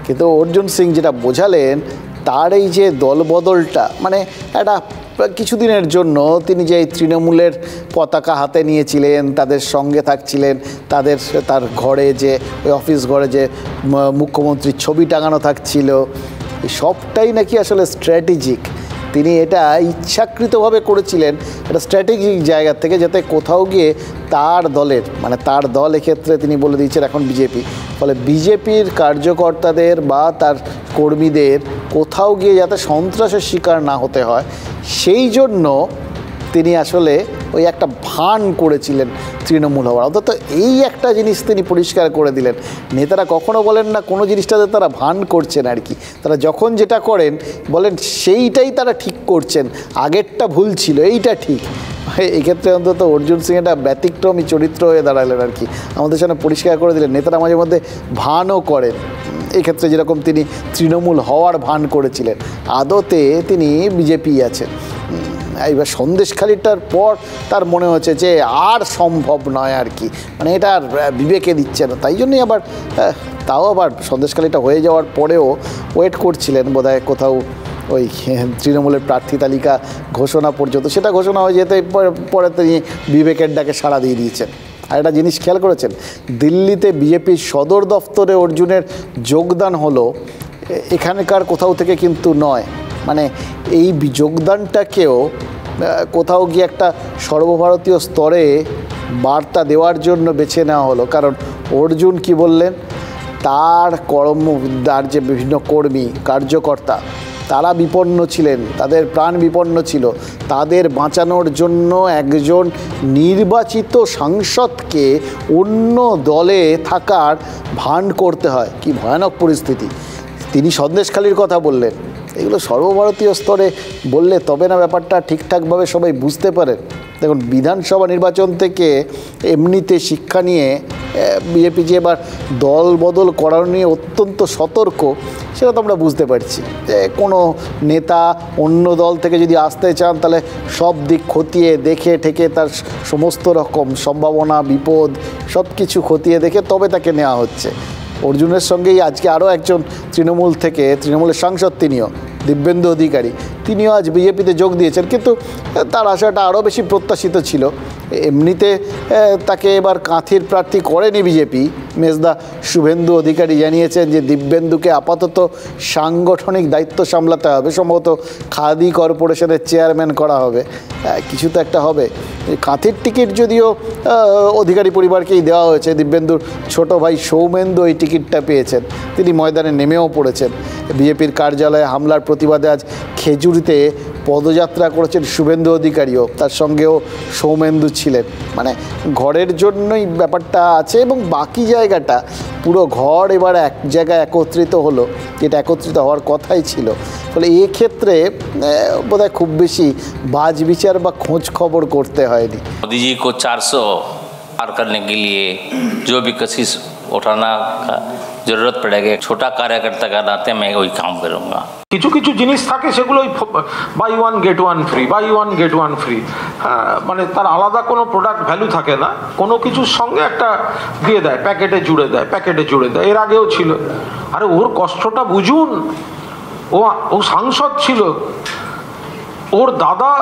কিন্তু অর্জুন সিং যেটা বোঝালেন, তার এই যে দলবদলটা, মানে একটা কিছুদিনের জন্য তিনি যে তৃণমূলের পতাকা হাতে নিয়েছিলেন, তাদের সঙ্গে থাকছিলেন, তার ঘরে যে ওই অফিস ঘরে যে মুখ্যমন্ত্রীর ছবি টাঙানো থাকছিল, সবটাই নাকি আসলে স্ট্র্যাটেজিক। তিনি এটা ইচ্ছাকৃতভাবে করেছিলেন একটা স্ট্র্যাটেজিক জায়গা থেকে, যাতে কোথাও গিয়ে তার দলের, মানে তার দল এক্ষেত্রে তিনি বলে দিয়েছেন এখন বিজেপি, ফলে বিজেপির কার্যকর্তাদের বা তার কর্মীদের কোথাও গিয়ে যাতে সন্ত্রাসের শিকার না হতে হয়, সেই জন্য তিনি আসলে ওই একটা ভান করেছিলেন তৃণমূল হওয়ার। অন্তত এই একটা জিনিস তিনি পরিষ্কার করে দিলেন। নেতারা কখনো বলেন না কোনো জিনিসটাতে তারা ভান করছেন আর কি, তারা যখন যেটা করেন বলেন সেইটাই তারা ঠিক করছেন, আগেরটা ভুল ছিল, এইটা ঠিক। এক্ষেত্রে অন্তত অর্জুন সিং একটা ব্যতিক্রমী চরিত্র হয়ে দাঁড়ালেন আর কি, আমাদের সামনে পরিষ্কার করে দিলেন। নেতারা মাঝে মধ্যে ভানও করেন, এক্ষেত্রে যেরকম তিনি তৃণমূল হওয়ার ভান করেছিলেন, আদতে তিনি বিজেপি আছেন। এইবার সন্দেশখালিটার পর তার মনে হচ্ছে যে আর সম্ভব নয় আর কি, মানে এটা আর বিবেকে দিচ্ছে না, তাই জন্যই আবার তাও আবার সন্দেশখালিটা হয়ে যাওয়ার পরেও ওয়েট করছিলেন বোধহয় কোথাও ওই তৃণমূলের প্রার্থী তালিকা ঘোষণা পর্যন্ত। সেটা ঘোষণা হয়ে যেতে পরে তিনি বিবেকের ডাকে সাড়া দিয়ে দিয়েছেন। আর একটা জিনিস খেয়াল করেছেন, দিল্লিতে বিজেপির সদর দফতরে অর্জুনের যোগদান হলো এখানকার কোথাও থেকে কিন্তু নয়, মানে এই যোগদানটাকেও কোথাও গিয়ে একটা সর্বভারতীয় স্তরে বার্তা দেওয়ার জন্য বেছে নেওয়া হলো। কারণ অর্জুন কি বললেন, তার যে বিভিন্ন কর্মী কার্যকর্তা তারা বিপন্ন ছিলেন, তাদের প্রাণ বিপন্ন ছিল, তাদের বাঁচানোর জন্য একজন নির্বাচিত সাংসদকে অন্য দলে থাকার ভান করতে হয়। কি ভয়ানক পরিস্থিতি। তিনি সন্দেশখালির কথা বললেন, এগুলো সর্বভারতীয় স্তরে বললে তবে না ব্যাপারটা ঠিকঠাকভাবে সবাই বুঝতে পারেন। দেখুন, বিধানসভা নির্বাচন থেকে এমনিতে শিক্ষা নিয়ে বিজেপি যে এবার দল বদল করার নিয়ে অত্যন্ত সতর্ক, সেটা তো আমরা বুঝতে পারছি যে কোনো নেতা অন্য দল থেকে যদি আসতে চান তাহলে সব দিক খতিয়ে দেখে ঠেকে তার সমস্ত রকম সম্ভাবনা বিপদ সব কিছু খতিয়ে দেখে তবে তাকে নেওয়া হচ্ছে। অর্জুনের সঙ্গেই আজকে আরও একজন তৃণমূলের সাংসদ, তিনিও দিব্যেন্দু অধিকারী, তিনিও আজ বিজেপিতে যোগ দিয়েছেন, কিন্তু তার আশাটা আরও বেশি প্রত্যাশিত ছিল। এমনিতে তাকে এবার কাঁথির প্রার্থী করেনি বিজেপি। মেজদা শুভেন্দু অধিকারী জানিয়েছেন যে দিব্যেন্দুকে আপাতত সাংগঠনিক দায়িত্ব সামলাতে হবে, সম্ভবত খাদি কর্পোরেশনের চেয়ারম্যান করা হবে, কিছু তো একটা হবে। কাঁথির টিকিট যদিও অধিকারী পরিবারকেই দেওয়া হয়েছে, দিব্যেন্দুর ছোট ভাই সৌমেন্দু এই টিকিটটা পেয়েছেন, তিনি ময়দানে নেমেও পড়েছেন। বিজেপির কার্যালয়ে হামলার প্রতিবাদে আজ খেজুরিতে পদযাত্রা করেছেন শুভেন্দু অধিকারীও, তার সঙ্গেও সৌমেন্দু ছিলেন। মানে ঘরের জন্যই ব্যাপারটা আছে এবং বাকি জায়গাটা পুরো ঘর এবার এক জায়গায় একত্রিত হলো, যেটা একত্রিত হওয়ার কথাই ছিল। ফলে এক্ষেত্রে বোধহয় খুব বেশি বাজ বিচার বা খোঁজ খবর করতে হয়নি। मोदी जी को 400 पार करने के लिए जो भी कशिश उठाना का जरूरत पड़ेगा, छोटा कार्यकर्ता का नाते मैं वही काम करूँगा। কিছু কিছু জিনিস থাকে সেগুলো buy one get one free, buy one get one free, মানে তার আলাদা কোনো প্রোডাক্ট ভ্যালু থাকে না, কোনো কিছুর সঙ্গে একটা দিয়ে দেয়, প্যাকেটে জুড়ে দেয়। এর আগেও ছিল। আরে ওর কষ্টটা বুঝুন, ও সাংসদ ছিল, ওর দাদা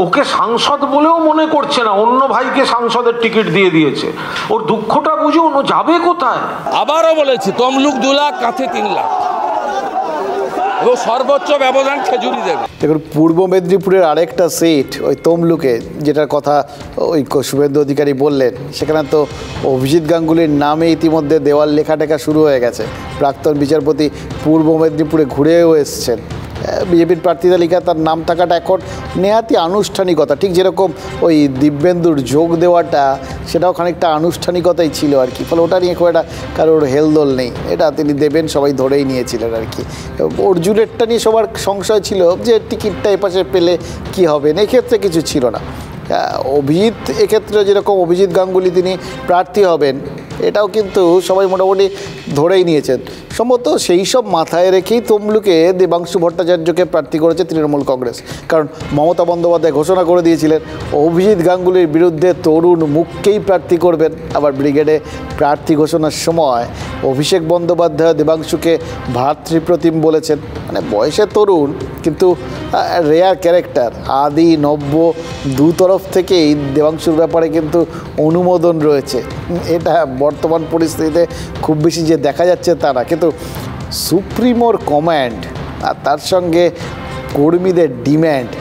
ওকে সাংসদ বলেও মনে করছে না, অন্য ভাইকে সাংসদের টিকিট দিয়ে দিয়েছে। ওর দুঃখটা বুঝুন, ও যাবে কোথায়? আবারও বলেছি, তমলুক 2 লাখ, কাছে 3 লাখ, ও সর্বোচ্চ ব্যবধান খেজুরি দেবে। দেখুন, পূর্ব মেদিনীপুরের আরেকটা সিট ওই তমলুকে, যেটার কথা ওই শুভেন্দু অধিকারী বললেন, সেখানে তো অভিজিৎ গাঙ্গুলির নামে ইতিমধ্যে দেওয়াল লেখাটেখা শুরু হয়ে গেছে। প্রাক্তন বিচারপতি পূর্ব মেদিনীপুরে ঘুরেও এসছেন। বিজেপির প্রার্থী তালিকায় তার নাম থাকাটা এখন নেহাতি আনুষ্ঠানিকতা, ঠিক যেরকম ওই দিব্যেন্দুর যোগ দেওয়াটা সেটাও খানিকটা আনুষ্ঠানিকতাই ছিল আর কি। ফলে ওটা নিয়ে খুব একটা কারোর হেলদোল নেই, এটা তিনি দেবেন সবাই ধরেই নিয়েছিলেন আর কি। অর্জুনেরটা নিয়ে সবার সংশয় ছিল যে টিকিটটা এপাশে পেলে কি হবে, এক্ষেত্রে কিছু ছিল না। অভিজিৎ এক্ষেত্রে যেরকম অভিজিৎ গাঙ্গুলি তিনি প্রার্থী হবেন, এটাও কিন্তু সবাই মোটামুটি ধরেই নিয়েছেন। সম্ভবত সেই সব মাথায় রেখেই তমলুকে দেবাংশু ভট্টাচার্যকে প্রার্থী করেছে তৃণমূল কংগ্রেস। কারণ মমতা বন্দ্যোপাধ্যায় ঘোষণা করে দিয়েছিলেন অভিজিৎ গাঙ্গুলির বিরুদ্ধে তরুণ মুখকেই প্রার্থী করবেন। আবার ব্রিগেডে প্রার্থী ঘোষণার সময় অভিষেক বন্দ্যোপাধ্যায় দেবাংশুকে ভ্রাতৃপ্রতিম বলেছেন। মানে বয়সে তরুণ, কিন্তু রেয়ার ক্যারেক্টার, আদি নব্য দু তরফ থেকেই দেবাংশুর ব্যাপারে কিন্তু অনুমোদন রয়েছে। এটা বর্তমান পরিস্থিতিতে খুব বেশি যে দেখা যাচ্ছে তা না, কিন্তু সুপ্রিমোর কমান্ড আর তার সঙ্গে কর্মীদের ডিম্যান্ড,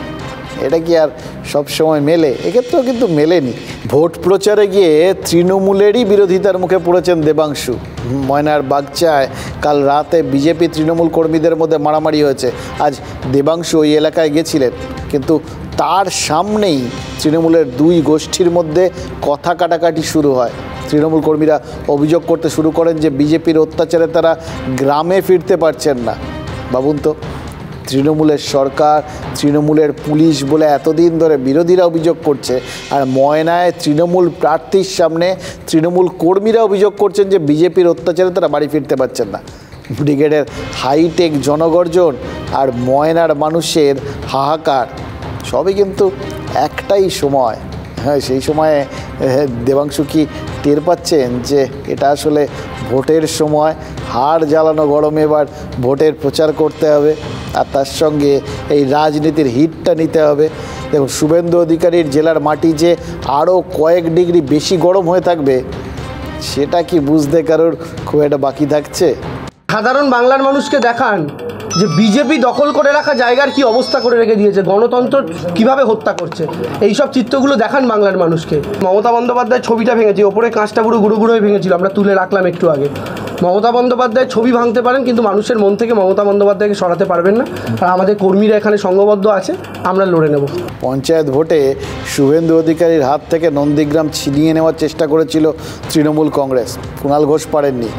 এটা কি আর সবসময় মেলে? এক্ষেত্রেও কিন্তু মেলেনি। ভোট প্রচারে গিয়ে তৃণমূলেরই বিরোধিতার মুখে পড়েছেন দেবাংশু। ময়নার বাগচায় কাল রাতে বিজেপি তৃণমূল কর্মীদের মধ্যে মারামারি হয়েছে। আজ দেবাংশু ওই এলাকায় গেছিলেন, কিন্তু তার সামনেই তৃণমূলের দুই গোষ্ঠীর মধ্যে কথা কাটাকাটি শুরু হয়। তৃণমূল কর্মীরা অভিযোগ করতে শুরু করেন যে বিজেপির অত্যাচারে তারা গ্রামে ফিরতে পারছেন না। ভাবুন তো, তৃণমূলের সরকার, তৃণমূলের পুলিশ বলে এতদিন ধরে বিরোধীরা অভিযোগ করছে, আর ময়নায় তৃণমূল প্রার্থীর সামনে তৃণমূল কর্মীরা অভিযোগ করছেন যে বিজেপির অত্যাচারে তারা বাড়ি ফিরতে পারছেন না। ব্রিগেডের হাইটেক জনগর্জন আর ময়নার মানুষের হাহাকার সবই কিন্তু একটাই সময়। হ্যাঁ, সেই সময়ে দেবাংশু কি টের পাচ্ছেন যে এটা আসলে ভোটের সময়, হাড় জ্বালানো গরমে এবার ভোটের প্রচার করতে হবে, আর তার সঙ্গে এই রাজনীতির হিটটা নিতে হবে। দেখুন, শুভেন্দু অধিকারীর জেলার মাটি যে আরও কয়েক ডিগ্রি বেশি গরম হয়ে থাকবে, সেটা কি বুঝতে কারোর খুব একটা বাকি থাকছে? সাধারণ বাংলার মানুষকে দেখান যে বিজেপি দখল করে রাখা জায়গার কি অবস্থা করে রেখে দিয়েছে, গণতন্ত্র কিভাবে হত্যা করছে, এই সব চিত্রগুলো দেখান বাংলার মানুষকে। মমতা বন্দ্যোপাধ্যায়ের ছবিটা ভেঙেছে, ওপরে কাঁচটা পুরো গুঁড়ো গুঁড়ো হয়ে ভেঙেছিল, আমরা তুলে রাখলাম একটু আগে। মমতা বন্দ্যোপাধ্যায়ের ছবি ভাঙতে পারেন, কিন্তু মানুষের মন থেকে মমতা বন্দ্যোপাধ্যায়কে সরাতে পারবেন না। আর আমাদের কর্মীরা এখানে সংঘবদ্ধ আছে, আমরা লড়ে নেব। পঞ্চায়েত ভোটে শুভেন্দু অধিকারীর হাত থেকে নন্দীগ্রাম ছিনিয়ে নেওয়ার চেষ্টা করেছিল তৃণমূল কংগ্রেস। কুণাল ঘোষ পারেননি।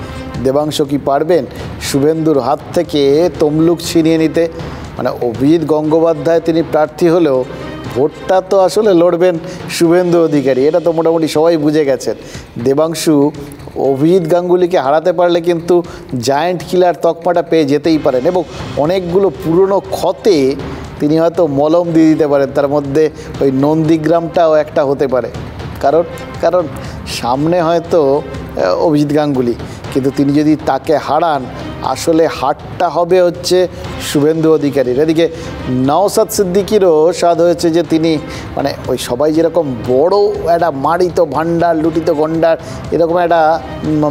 দেবাংশু কি পারবেন শুভেন্দুর হাত থেকে তমলুক ছিনিয়ে নিতে? মানে অভিজিৎ গঙ্গোপাধ্যায় তিনি প্রার্থী হলেও ভোটটা তো আসলে লড়বেন শুভেন্দু অধিকারী, এটা তো মোটামুটি সবাই বুঝে গেছেন। দেবাংশু অভিজিৎ গাঙ্গুলিকে হারাতে পারলে কিন্তু জায়ান্ট কিলার তকমাটা পেয়ে যেতেই পারেন, এবং অনেকগুলো পুরনো ক্ষতে তিনি হয়তো মলম দিয়ে দিতে পারেন। তার মধ্যে ওই নন্দীগ্রামটাও একটা হতে পারে, কারণ সামনে হয়তো অভিজিৎ গাঙ্গুলি, কিন্তু তিনি যদি তাকে হারান, আসলে হারটা হবে হচ্ছে শুভেন্দু অধিকারীর। এদিকে নওশাদ সিদ্দিকিরও স্বাদ হয়েছে যে তিনি মানে ওই সবাই যেরকম বড় একটা মারিত ভাণ্ডার, লুটিত গন্ডার, এরকম একটা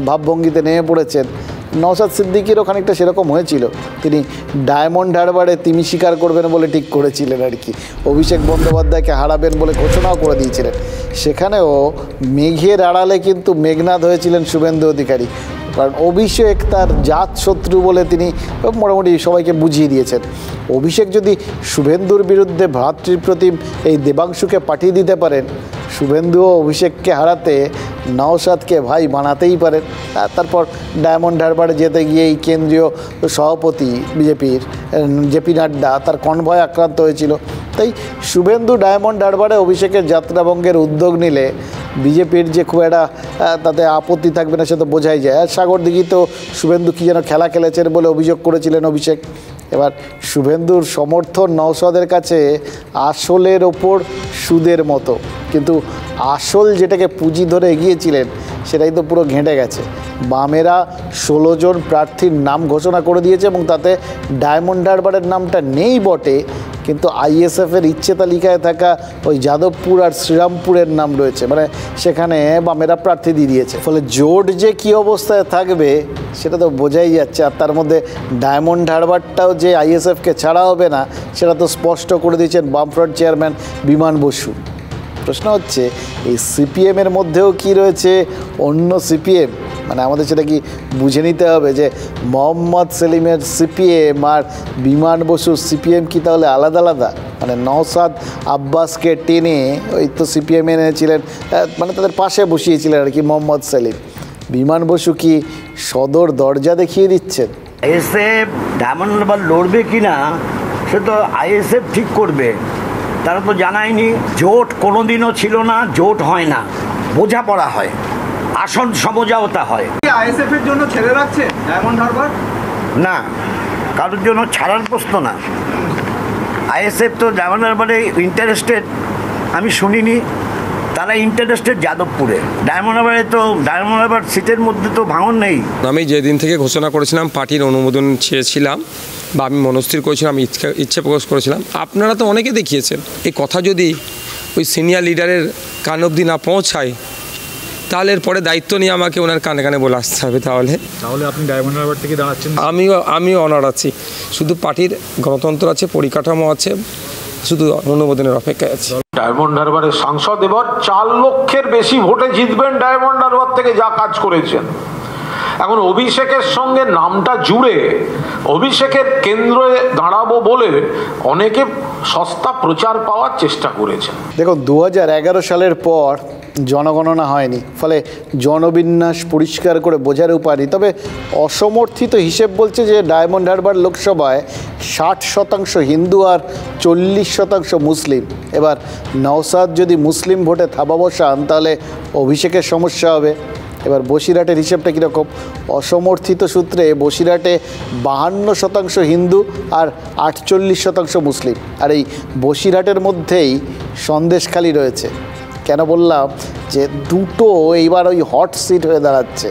ভাবভঙ্গিতে নেমে পড়েছেন। নওশাদ সিদ্দিকিরও খানিকটা সেরকম হয়েছিল। তিনি ডায়মন্ড হারবারে তিমি শিকার করবেন বলে ঠিক করেছিলেন আর কি, অভিষেক বন্দ্যোপাধ্যায়কে হারাবেন বলে ঘোষণাও করে দিয়েছিলেন। সেখানেও মেঘের আড়ালে কিন্তু মেঘনাদ হয়েছিলেন শুভেন্দু অধিকারী, কারণ অভিষেক তার জাত শত্রু বলে তিনি মোটামুটি সবাইকে বুঝিয়ে দিয়েছেন। অভিষেক যদি শুভেন্দুর বিরুদ্ধে ভ্রাতৃপ্রতিম এই দেবাংশুকে পাঠিয়ে দিতে পারেন, শুভেন্দুও অভিষেককে হারাতে নওশাদকে ভাই বানাতেই পারেন। আর তারপর ডায়মন্ড হারবারে যেতে গিয়েই কেন্দ্রীয় সভাপতি বিজেপির জেপি নাড্ডা তার কনভয় আক্রান্ত হয়েছিল। তাই শুভেন্দু ডায়মন্ড হারবারে অভিষেকের যাত্রাভঙ্গের উদ্যোগ নিলে বিজেপির যে খুব একটা তাতে আপত্তি থাকবে না, সে তো বোঝাই যায়। আর সাগরদিঘি তো শুভেন্দু কী যেন খেলা খেলেছেন বলে অভিযোগ করেছিলেন অভিষেক। এবার শুভেন্দুর সমর্থন নওশাদের কাছে আসলের ওপর সুদের মতো, কিন্তু আসল যেটাকে পুঁজি ধরে এগিয়েছিলেন সেটাই তো পুরো ঘেঁটে গেছে। বামেরা 16 জন প্রার্থীর নাম ঘোষণা করে দিয়েছে, এবং তাতে ডায়মন্ড হারবারের নামটা নেই বটে, কিন্তু আইএসএফের ইচ্ছে তালিকায় থাকা ওই যাদবপুর আর শ্রীরামপুরের নাম রয়েছে, মানে সেখানে বামেরা প্রার্থী দিয়ে দিয়েছে। ফলে জোট যে কী অবস্থায় থাকবে সেটা তো বোঝাই যাচ্ছে। আর তার মধ্যে ডায়মন্ড হারবারটাও যে আইএসএফকে ছাড়া হবে না সেটা তো স্পষ্ট করে দিয়েছেন বামফ্রন্ট চেয়ারম্যান বিমান বসু। প্রশ্ন হচ্ছে এই সিপিএমের মধ্যেও কি রয়েছে অন্য সিপিএম, মানে আমাদের সেটা কি বুঝে নিতে হবে যে মোহাম্মদ সেলিমের সিপিএম আর বিমান বসুর সিপিএম কি তাহলে আলাদা আলাদা? মানে নওশাদ আব্বাসকে টেনে ওই তো সিপিএম এনেছিলেন, মানে তাদের পাশে বসিয়েছিলেন আর কি মোহাম্মদ সেলিম। বিমান বসু কি সদর দরজা দেখিয়ে দিচ্ছেন? আইএসএফ ডায়মন্ড হারবার লড়বে কি না সে তো আইএসএফ ঠিক করবে, তারা তো জানায়নি। জোট কোনোদিনও ছিল না, জোট হয় না, বোঝাপড়া হয়, আসন সমঝোতা হয়। আইএসএফ এর জন্য ছেড়ে রাখছে ডায়মন্ড হারবার? না, কারোর জন্য ছাড়ার প্রশ্ন না। আইএসএফ তো ডায়মন্ড হারবারে ইন্টারেস্টেড আমি শুনিনি, তারা ইন্টারেস্টেড যাদবপুরে। ডায়মন্ড হারবার সিটের মধ্যে তো ভাঙন নেই। আমি যেদিন থেকে ঘোষণা করেছিলাম পার্টির অনুমোদন চেয়েছিলাম বা আমি মনস্থির করেছিলাম, ইচ্ছে প্রকাশ করেছিলাম, আপনারা তো অনেকে দেখিয়েছেন এই কথা যদি ওই সিনিয়র লিডারের কান অবধি না পৌঁছায় তাহলে এরপরে দায়িত্ব নিয়ে আমাকে ওনার কানে কানে বলে আসতে হবে। তাহলে আপনি ডায়মন্ড হারবার থেকে দাঁড়াচ্ছেন? আমিও অনার আছি, শুধু পার্টির গণতন্ত্র আছে, পরিকাঠামো আছে, শুধু অনুমোদনের অপেক্ষায় আছে। ডায়মন্ড হারবারের সাংসদ এবার 4 লক্ষের বেশি ভোটে জিতবেন ডায়মন্ড হারবার থেকে, যা কাজ করেছেন। এখন অভিষেকের সঙ্গে নামটা জুড়ে অভিষেকের কেন্দ্রে দাঁড়াবো বলে অনেকে সস্তা প্রচার পাওয়ার চেষ্টা করেছেন। দেখুন 2011 সালের পর জনগণনা হয়নি, ফলে জনবিন্যাস পরিষ্কার করে বোঝার উপায় নেই। তবে অসমর্থিত হিসেব বলছে যে ডায়মন্ড হারবার লোকসভায় 60% হিন্দু আর 40% মুসলিম। এবার নওশাদ যদি মুসলিম ভোটে থাবা বসান তাহলে অভিষেকের সমস্যা হবে। এবার বসিরহাটের হিসেবটা কীরকম? অসমর্থিত সূত্রে বসিরহাটে 52% হিন্দু আর 48% মুসলিম। আর এই বসিরহাটের মধ্যেই সন্দেশখালি রয়েছে। কেন বললাম যে দুটো এইবার ওই হট সিট হয়ে দাঁড়াচ্ছে।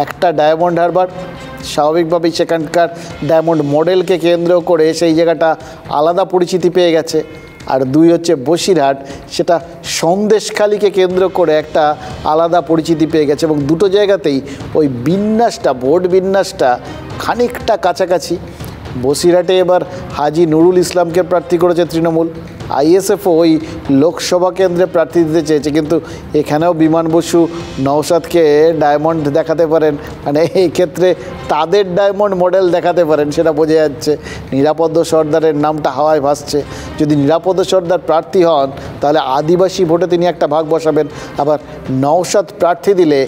একটা ডায়মন্ড হারবার, স্বাভাবিকভাবেই সেখানকার ডায়মন্ড মডেলকে কেন্দ্র করে সেই জায়গাটা আলাদা পরিচিতি পেয়ে গেছে। আর 2 হচ্ছে বসিরহাট, সেটা সন্দেশখালিকে কেন্দ্র করে একটা আলাদা পরিচিতি পেয়ে গেছে। এবং দুটো জায়গাতেই ওই বিন্যাসটা, ভোট বিন্যাসটা খানিকটা কাছাকাছি। বসিরহাটে এবার হাজি নুরুল ইসলামকে প্রার্থী করেছে তৃণমূল, আইএসএফও ওই লোকসভা কেন্দ্রে প্রার্থী দিতে চেয়েছে, কিন্তু এখানেও বিমান বসু নওশাদকে ডায়মন্ড দেখাতে পারেন, মানে এই ক্ষেত্রে তাদের ডায়মন্ড মডেল দেখাতে পারেন, সেটা বোঝা যাচ্ছে। নিরাপদ সর্দারের নামটা হাওয়ায় ভাসছে। যদি নিরাপদ সর্দার প্রার্থী হন তাহলে আদিবাসী ভোটে তিনি একটা ভাগ বসাবেন। আবার নওশাদ প্রার্থী দিলে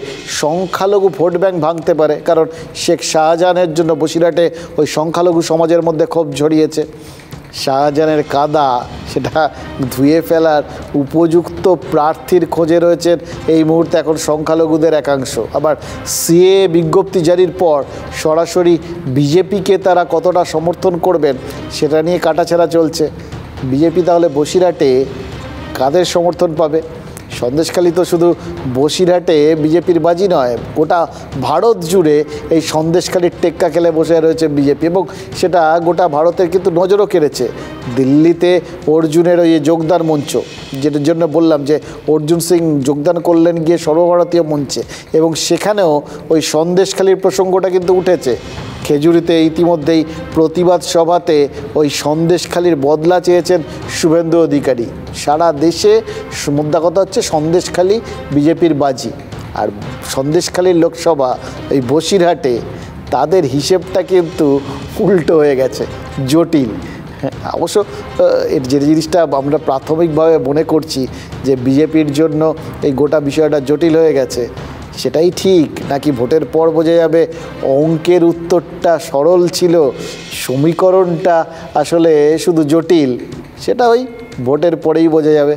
সংখ্যালঘু ভোট ব্যাংক ভাঙতে পারে, কারণ শেখ শাহজাহানের জন্য বসিরহাটে ওই সংখ্যালঘু সমাজের মধ্যে ক্ষোভ ছড়িয়েছে। শাহজাহানের কাদা সেটা ধুয়ে ফেলার উপযুক্ত প্রার্থীর খোঁজে রয়েছেন এই মুহূর্তে এখন সংখ্যালঘুদের একাংশ। আবার সিএ বিজ্ঞপ্তি জারির পর সরাসরি বিজেপিকে তারা কতটা সমর্থন করবেন সেটা নিয়ে কাটাছেঁড়া চলছে। বিজেপি তাহলে বসিরহাটে কাদের সমর্থন পাবে? সন্দেশখালি তো শুধু বসিরহাটে বিজেপির বাজি নয়, গোটা ভারত জুড়ে এই সন্দেশখালির টেক্কা খেলে বসে রয়েছে বিজেপি, এবং সেটা গোটা ভারতের কিন্তু নজরও কেড়েছে। দিল্লিতে অর্জুনের ওই যোগদান মঞ্চ, যেটার জন্য বললাম যে অর্জুন সিং যোগদান করলেন গিয়ে সর্বভারতীয় মঞ্চে, এবং সেখানেও ওই সন্দেশখালির প্রসঙ্গটা কিন্তু উঠেছে। খেজুরিতে ইতিমধ্যেই প্রতিবাদ সভাতে ওই সন্দেশখালির বদলা চেয়েছেন শুভেন্দু অধিকারী। সারা দেশে মুদ্রা কথা হচ্ছে সন্দেশখালি বিজেপির বাজি। আর সন্দেশখালির লোকসভা এই বসিরহাটে তাদের হিসেবটা কিন্তু উল্টো হয়ে গেছে, জটিল। অবশ্য এর যে জিনিসটা আমরা প্রাথমিকভাবে মনে করছি যে বিজেপির জন্য এই গোটা বিষয়টা জটিল হয়ে গেছে, সেটাই ঠিক নাকি ভোটের পর বোঝা যাবে অঙ্কের উত্তরটা সরল ছিল, সমীকরণটা আসলে শুধু জটিল, সেটা ওই ভোটের পরেই বোঝা যাবে।